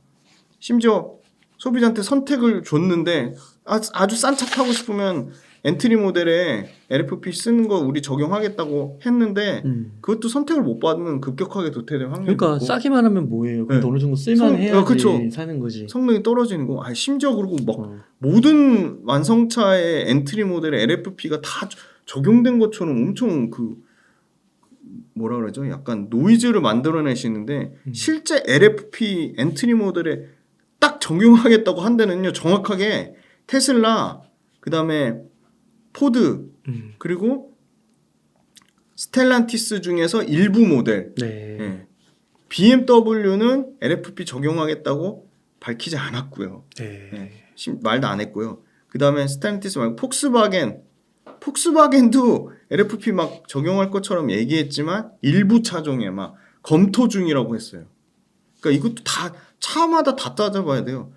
심지어 소비자한테 선택을 줬는데 아주 싼 차 타고 싶으면 엔트리 모델에 LFP 쓰는 거 우리 적용하겠다고 했는데 그것도 선택을 못 받는 급격하게 도태된 환경이 그러니까 있고 싸기만 하면 뭐예요? 근데 네. 어느 정도 쓸만해야지 그쵸. 사는 거지. 성능이 떨어지는 거. 심지어 그리고 막 모든 완성차의 엔트리 모델에 LFP가 다 적용된 것처럼 엄청 뭐라 그러죠? 약간 노이즈를 만들어내시는데 실제 LFP 엔트리 모델에 딱 적용하겠다고 한 데는요 정확하게 테슬라 그다음에 포드 그리고 스텔란티스 중에서 일부 모델 네. BMW는 LFP 적용하겠다고 밝히지 않았고요. 네. 말도 안 했고요. 그다음에 스텔란티스 말고 폭스바겐도 LFP 막 적용할 것처럼 얘기했지만 일부 차종에 막 검토 중이라고 했어요. 그러니까 이것도 다 차마다 다 따져봐야 돼요.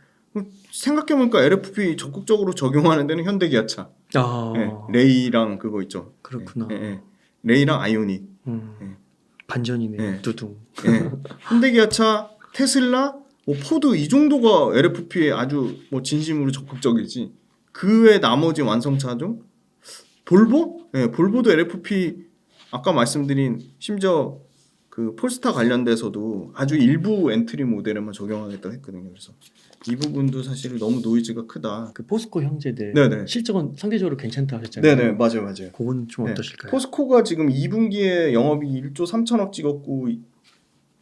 생각해보니까 LFP 적극적으로 적용하는 데는 현대기아차, 레이랑 그거 있죠. 그렇구나. 레이랑 아이오닉. 반전이네. 두둥. 현대기아차, 테슬라, 포드 이 정도가 LFP에 아주 진심으로 적극적이지. 그 외 나머지 완성차종 볼보? 볼보도 LFP 아까 말씀드린 심지어 그 폴스타 관련돼서도 아주 일부 엔트리 모델에만 적용하겠다고 했거든요. 그래서 이 부분도 사실 너무 노이즈가 크다. 그 포스코 형제들 네네. 실적은 상대적으로 괜찮다 하셨잖아요. 네네 맞아요. 그건 좀 네. 어떠실까요? 포스코가 지금 2분기에 영업이 1조 3천억 찍었고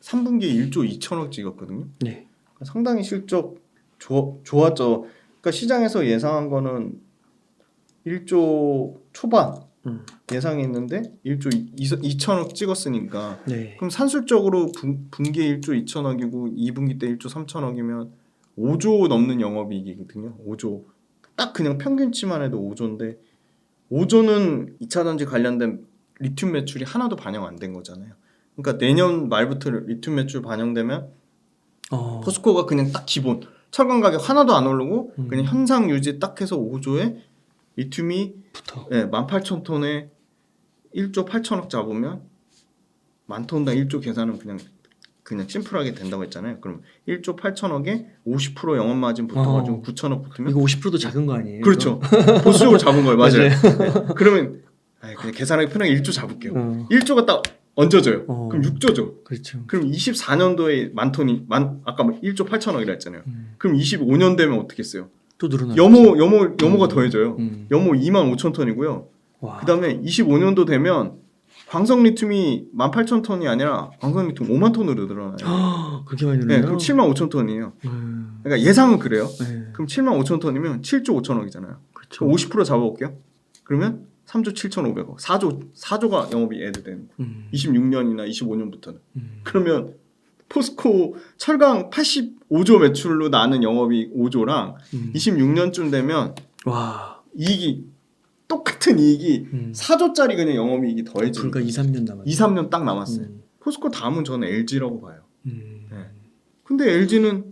3분기에 1조 2천억 찍었거든요. 네. 상당히 실적 좋았죠. 그러니까 시장에서 예상한 거는 1조 초반 예상했는데 1조 2천억 찍었으니까 네. 그럼 산술적으로 분기에 1조 2천억이고 2분기 때 1조 3천억이면 5조 넘는 영업이익이거든요. 5조. 딱 그냥 평균치만 해도 5조인데 5조는 2차전지 관련된 리튬 매출이 하나도 반영 안 된 거잖아요. 그러니까 내년 말부터 리튬 매출 반영되면 포스코가 그냥 딱 기본 철강 가격 하나도 안 오르고 그냥 현상 유지 딱 해서 5조에 리튬이 붙어. 네, 18,000톤에 1조 8천억 잡으면 만 톤당 1조 계산은 그냥 심플하게 된다고 했잖아요. 그럼 1조 8천억에 50% 영업 마진 붙어가지고 9천억 붙으면 이거 50%도 작은 거 아니에요? 그렇죠. 보수적으로 잡은 거예요. 맞아요. 네. 그러면 그냥 계산하기 편하게 1조 잡을게요. 1조가 딱 얹어져요. 그럼 6조죠. 그렇죠. 그럼 24년도에 만 톤이 아까 1조 8천억이라 했잖아요. 그럼 25년 되면 어떻게 했어요? 또 늘어나. 염호가 더해져요. 염호 2만 5천 톤이고요. 와. 그다음에 25년도 되면 광석 리튬이 18,000톤이 아니라 광석 리튬 5만 톤으로 늘어나요. 그렇게 많이 네, 늘어나요? 그럼 7만 5천 톤이에요. 그러니까 예상은 그래요. 네. 그럼 7만 5천 톤이면 7조 5천억이잖아요. 그렇죠. 50% 잡아볼게요. 그러면 3조 7,500억. 4조가 영업이 애드되는 거예요. 26년이나 25년부터는. 그러면 포스코 철강 85조 매출로 나는 영업이익 5조랑 26년쯤 되면 와. 이익이 똑같은 이익이 4조짜리 그냥 영업이익이 더해지는 불과 2, 3년 남았어요. 2, 3년 딱 남았어요. 포스코 다음은 저는 LG라고 봐요. 근데 LG는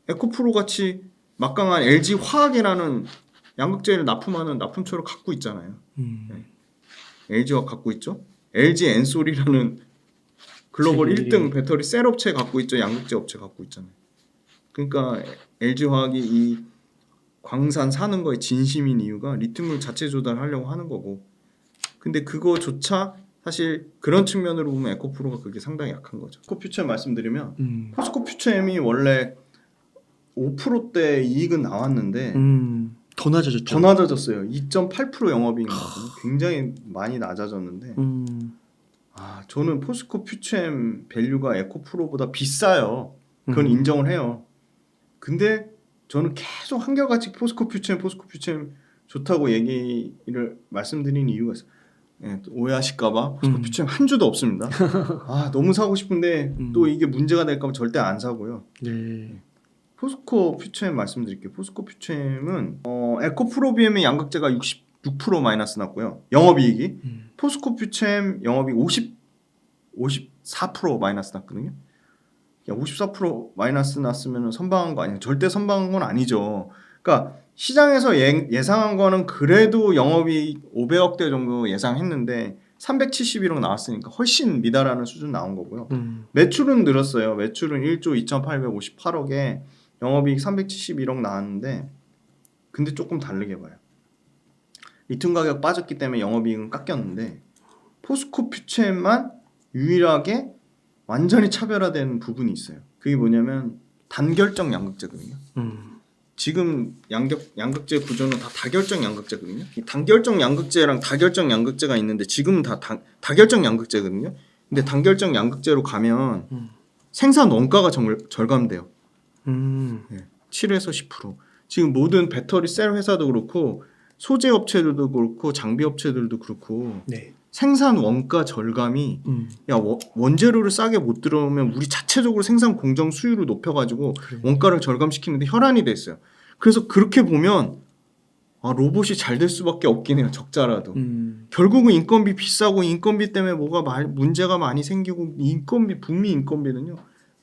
에코프로 같이 막강한 LG 화학이라는 양극재를 납품하는 납품처를 갖고 있잖아요. LG화학 갖고 있죠. LG 엔솔이라는 글로벌 세계 1등 배터리 셀 업체 갖고 있죠. 양극재 업체 갖고 있잖아요. 그러니까 LG화학이 이 광산 사는 거에 진심인 이유가 리튬을 자체 조달하려고 하는 거고. 근데 그거조차 사실 그런 측면으로 보면 에코프로가 그게 상당히 약한 거죠. 포스코퓨처엠 말씀드리면 포스코퓨처엠이 원래 5%대 이익은 나왔는데 더 낮아졌죠. 더 낮아졌어요. 2.8% 영업이익 나거든요. 굉장히 많이 낮아졌는데 저는 포스코 퓨처엠 밸류가 에코프로보다 비싸요. 그건 인정을 해요. 근데 저는 계속 한결같이 포스코 퓨처엠 좋다고 얘기를 말씀드린 이유가 있어요. 예, 오해하실까봐 포스코 퓨처엠 한 주도 없습니다. 너무 사고 싶은데 또 이게 문제가 될까봐 절대 안 사고요. 네. 포스코 퓨처엠 말씀드릴게요. 포스코 퓨처엠은 에코프로비엠의 양극재가 66% 마이너스 났고요. 영업이익이 포스코 퓨처엠 영업이 54% 마이너스 났거든요. 54% 마이너스 났으면 선방한 거 아니에요. 절대 선방한 건 아니죠. 그러니까 시장에서 예상한 거는 그래도 영업이익 500억대 정도 예상했는데 371억 나왔으니까 훨씬 미달하는 수준 나온 거고요. 매출은 늘었어요. 매출은 1조 2,858억에 영업이익 371억 나왔는데 근데 조금 다르게 봐요. 리튬 가격 빠졌기 때문에 영업이익은 깎였는데 포스코 퓨처엠만 유일하게 완전히 차별화된 부분이 있어요. 그게 뭐냐면 단결정 양극재거든요. 지금 양극재 구조는 다 다결정 양극재거든요. 이 단결정 양극재랑 다결정 양극재가 있는데 지금은 다 다결정 양극재거든요. 근데 단결정 양극재로 가면 생산 원가가 절감돼요. 7에서 10%. 지금 모든 배터리 셀 회사도 그렇고 소재 업체들도 그렇고 장비 업체들도 그렇고 네. 생산 원가 절감이 원재료를 싸게 못 들어오면 우리 자체적으로 생산 공정 수율을 높여가지고 원가를 절감시키는데 혈안이 됐어요. 그래서 그렇게 보면 로봇이 잘 될 수밖에 없긴 해요. 적자라도. 결국은 인건비 비싸고 인건비 때문에 문제가 많이 생기고 북미 인건비는요.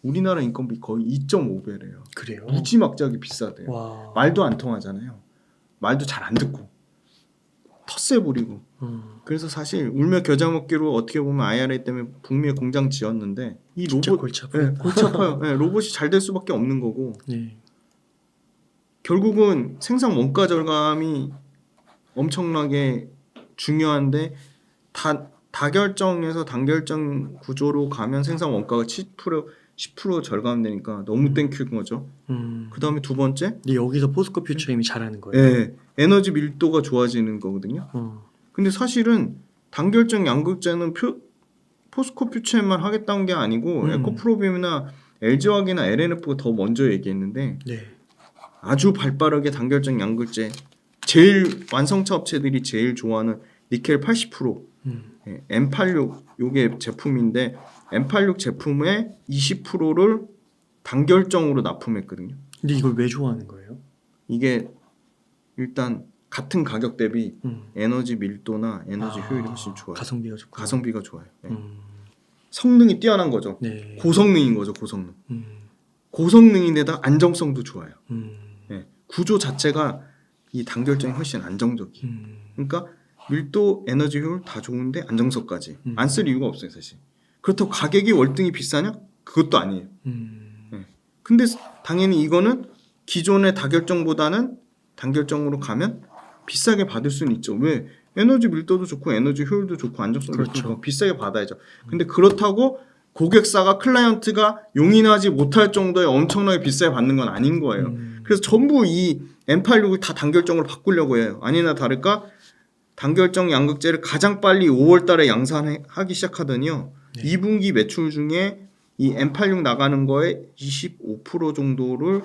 우리나라 인건비 거의 2.5배래요. 그래요? 무지막지하게 비싸대요. 와. 말도 안 통하잖아요. 말도 잘 안 듣고 텃세 부리고. 그래서 사실 울며 겨자 먹기로 어떻게 보면 IRA 때문에 북미에 공장 지었는데 이 로봇 골치 아파요. 골치 아파요. 네, 로봇이 잘 될 수밖에 없는 거고. 네. 결국은 생산 원가 절감이 엄청나게 중요한데 다 다결정에서 단결정 구조로 가면 생산 원가가 10% 절감되니까 너무 땡큐인 거죠. 그 다음에 두 번째, 근데 여기서 포스코 퓨처엠이 잘하는 거예요. 예, 에너지 밀도가 좋아지는 거거든요. 근데 사실은 단결정 양극재는 포스코 퓨처엠만 하겠다는 게 아니고 에코프로비엠이나 LG화학이나 LNF가 더 먼저 얘기했는데 네. 아주 발빠르게 단결정 양극재 제일 완성차 업체들이 제일 좋아하는 니켈 80%, 예, M86 요게 제품인데 M86 제품의 20%를 단결정으로 납품했거든요. 근데 이걸 왜 좋아하는 거예요? 이게 일단 같은 가격 대비 에너지 밀도나 에너지 효율이 훨씬 좋아요. 가성비가 좋고. 가성비가 좋아요. 네. 성능이 뛰어난 거죠. 네. 고성능인 거죠. 고성능. 고성능인데다 안정성도 좋아요. 네. 구조 자체가 이 단결정이 훨씬 안정적이에요. 그러니까 밀도, 에너지 효율 다 좋은데 안정성까지 안 쓸 이유가 없어요, 사실. 그렇다고 가격이 월등히 비싸냐? 그것도 아니에요. 네. 근데 당연히 이거는 기존의 다결정보다는 단결정으로 가면 비싸게 받을 수는 있죠. 왜? 에너지 밀도도 좋고 에너지 효율도 좋고 안정성도 그렇죠. 좋고 비싸게 받아야죠. 근데 그렇다고 고객사가 클라이언트가 용인하지 못할 정도의 엄청나게 비싸게 받는 건 아닌 거예요. 그래서 전부 이 M86을 다 단결정으로 바꾸려고 해요. 아니나 다를까 단결정 양극재를 가장 빨리 5월 달에 양산하기 시작하더니요. 네. 2분기 매출 중에 이 M86 나가는 거에 25% 정도를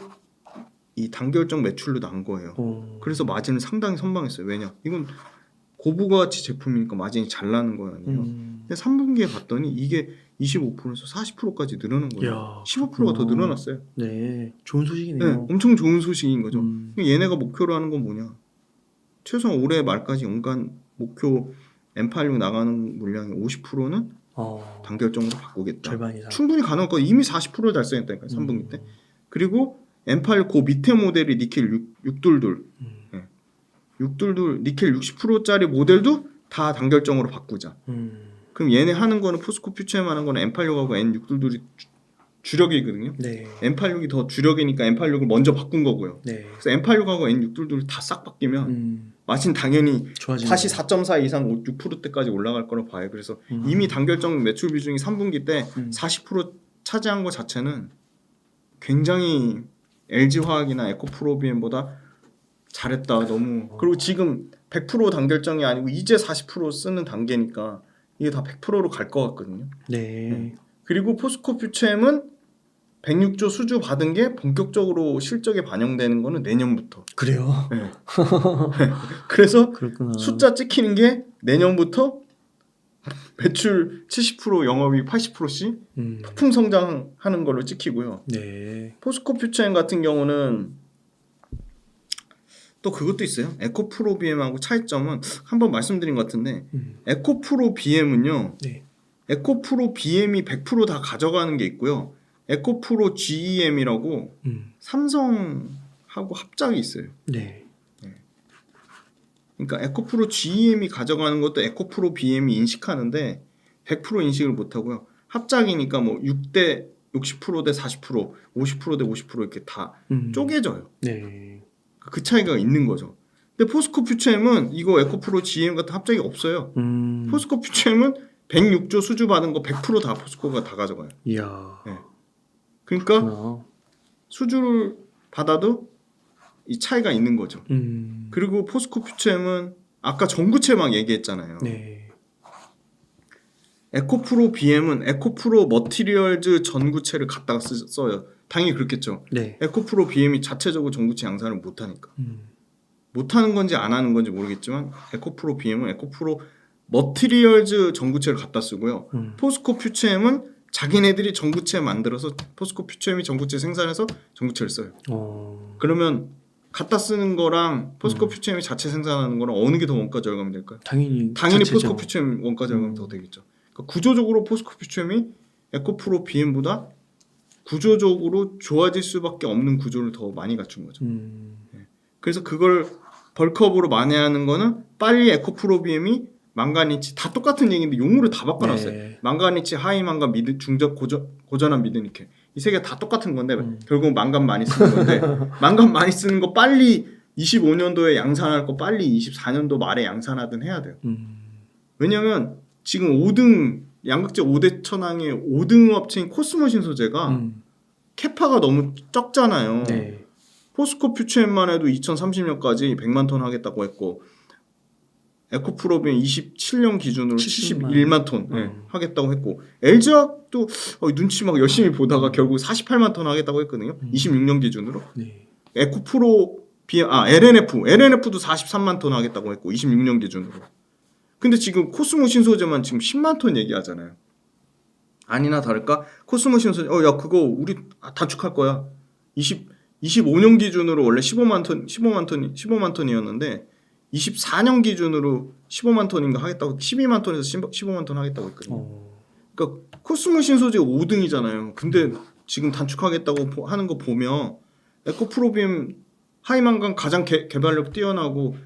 이 단결정 매출로 난 거예요. 그래서 마진은 상당히 선방했어요. 왜냐? 이건 고부가치 제품이니까 마진이 잘 나는 거 아니에요. 근데 3분기에 봤더니 이게 25%에서 40%까지 늘어난 거예요. 이야, 15%가 더 늘어났어요. 네, 좋은 소식이네요. 네, 엄청 좋은 소식인 거죠. 얘네가 목표로 하는 건 뭐냐? 최소한 올해 말까지 연간 목표 M86 나가는 물량의 50%는 단결정으로 바꾸겠다. 절반 이상. 충분히 가능할 거예요. 이미 40%를 달성했다니까요. 3분기 때. 그리고 M8 그 밑에 모델이 니켈 622. 네. 622 니켈 60%짜리 모델도 다 단결정으로 바꾸자. 그럼 얘네 하는 거는 포스코 퓨처엠 하는 거는 M86하고 N622이 주력이거든요. 네. M86이 더 주력이니까 M86을 먼저 바꾼 거고요. 네. 그래서 M86하고 N622를 다 싹 바뀌면 마진 당연히 좋아지는 다시 4.4 이상 6%대까지 올라갈 거로 봐요. 그래서 이미 단결정 매출 비중이 3분기 때 40% 차지한 것 자체는 굉장히 LG화학이나 에코프로비엠보다 잘했다. 너무. 그리고 지금 100% 단결정이 아니고 이제 40% 쓰는 단계니까 이게 다 100%로 갈 것 같거든요. 네. 그리고 포스코 퓨처엠은 106조 수주 받은 게 본격적으로 실적에 반영되는 거는 내년부터. 그래요? 네. 그래서 그렇구나. 숫자 찍히는 게 내년부터 매출 70% 영업이익 80%씩 폭풍 성장하는 걸로 찍히고요. 네. 포스코 퓨처엠 같은 경우는 또 그것도 있어요. 에코프로 BM하고 차이점은 한번 말씀드린 것 같은데 에코프로 BM은요. 네. 에코프로 BM이 100% 다 가져가는 게 있고요. 에코프로 GEM이라고 삼성하고 합작이 있어요. 네. 그러니까 에코프로 GEM이 가져가는 것도 에코프로 BM이 인식하는데 100% 인식을 못하고요. 합작이니까 뭐 6대 60%대 40%, 50%대 50% 이렇게 다 쪼개져요. 네. 그 차이가 있는 거죠. 근데 포스코 퓨처엠은 이거 에코프로 GEM 같은 합작이 없어요. 포스코 퓨처엠은 106조 수주 받은 거 100% 다 포스코가 다 가져가요. 이야. 네. 그러니까 그렇구나. 수주를 받아도 이 차이가 있는 거죠. 그리고 포스코 퓨처엠은 아까 전구체 막 얘기했잖아요. 네. 에코프로 BM은 에코프로 머티리얼즈 전구체를 갖다가 써요. 당연히 그렇겠죠. 네. 에코프로 BM이 자체적으로 전구체 양산을 못하니까. 못하는 건지 안 하는 건지 모르겠지만 에코프로 BM은 에코프로 머티리얼즈 전구체를 갖다 쓰고요. 포스코 퓨처엠은 자기네들이 전구체 만들어서 포스코 퓨처엠이 전구체 생산해서 전구체를 써요. 그러면 갖다 쓰는 거랑 포스코 퓨처엠이 자체 생산하는 거랑 어느 게 더 원가 절감이 될까요? 당연히 당연히 자체죠. 포스코 퓨처엠 원가 절감이 더 되겠죠. 그러니까 구조적으로 포스코 퓨처엠이 에코프로 BM보다 구조적으로 좋아질 수밖에 없는 구조를 더 많이 갖춘 거죠. 그래서 그걸 벌크업으로 만회하는 거는 빨리 에코프로 BM이 망가니치 다 똑같은 얘기인데 용어를 다 바꿔놨어요. 네. 망가니치, 하이망간, 미드, 중적, 고전한 미드니켈 이 세 개 다 똑같은 건데 결국 망간 많이 쓰는 건데 망간 많이 쓰는 거 빨리 25년도에 양산할 거 빨리 24년도 말에 양산하든 해야 돼요. 왜냐면 지금 5등 양극재 5대 천왕의 5등 업체인 코스모 신소재가 캐파가 너무 적잖아요. 네. 포스코 퓨처엠만 해도 2030년까지 100만 톤 하겠다고 했고 에코프로비엔 27년 기준으로 71만 톤 하겠다고 했고 LG화학도 눈치 막 열심히 보다가 결국 48만 톤 하겠다고 했거든요. 26년 기준으로. 네. LNF도 43만 톤 하겠다고 했고 26년 기준으로. 근데 지금 코스모 신소재만 지금 10만 톤 얘기하잖아요. 아니나 다를까 코스모 신소재 야 그거 우리 단축할 거야. 25년 기준으로 원래 15만 톤이었는데 24년 기준으로 15만 톤인가 하겠다고 12만 톤에서 15만 톤 하겠다고 했거든요. 그러니까 코스모 신소재 5등이잖아요. 근데 지금 단축하겠다고 하는 거 보면 에코프로비엠 하이만간 가장 개발력 뛰어나고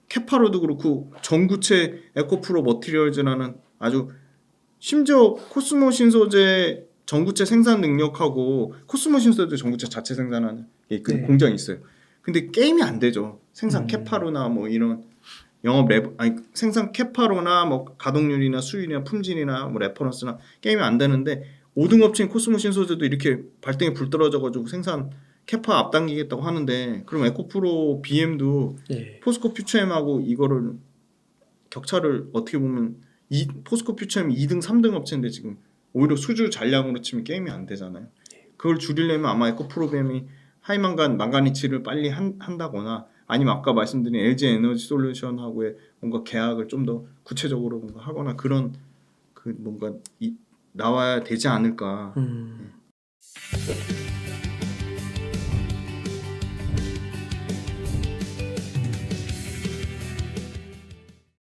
캐파로도 그렇고 전구체 에코프로 머티리얼즈라는 아주 심지어 코스모 신소재 전구체 생산 능력하고 코스모 신소재 전구체 자체 생산하는 그 공장이 있어요. 근데 게임이 안 되죠. 생산 캐파로나 뭐 이런 생산 캐파로나 뭐 가동률이나 수율이나 품질이나 뭐 레퍼런스나 게임이 안 되는데 5등 업체인 코스모 신소재도 이렇게 발등에 불 떨어져가지고 생산 캐파 앞당기겠다고 하는데 그럼 에코프로 BM도 포스코 퓨처엠하고 이거를 격차를 어떻게 보면 포스코 퓨처엠 2등 3등 업체인데 지금 오히려 수주 잔량으로 치면 게임이 안 되잖아요. 그걸 줄이려면 아마 에코프로비엠이 하이만간 망가니치를 빨리 한다거나 아니면 아까 말씀드린 LG 에너지 솔루션하고의 뭔가 계약을 좀 더 구체적으로 뭔가 하거나 그런 그 뭔가 나와야 되지 않을까.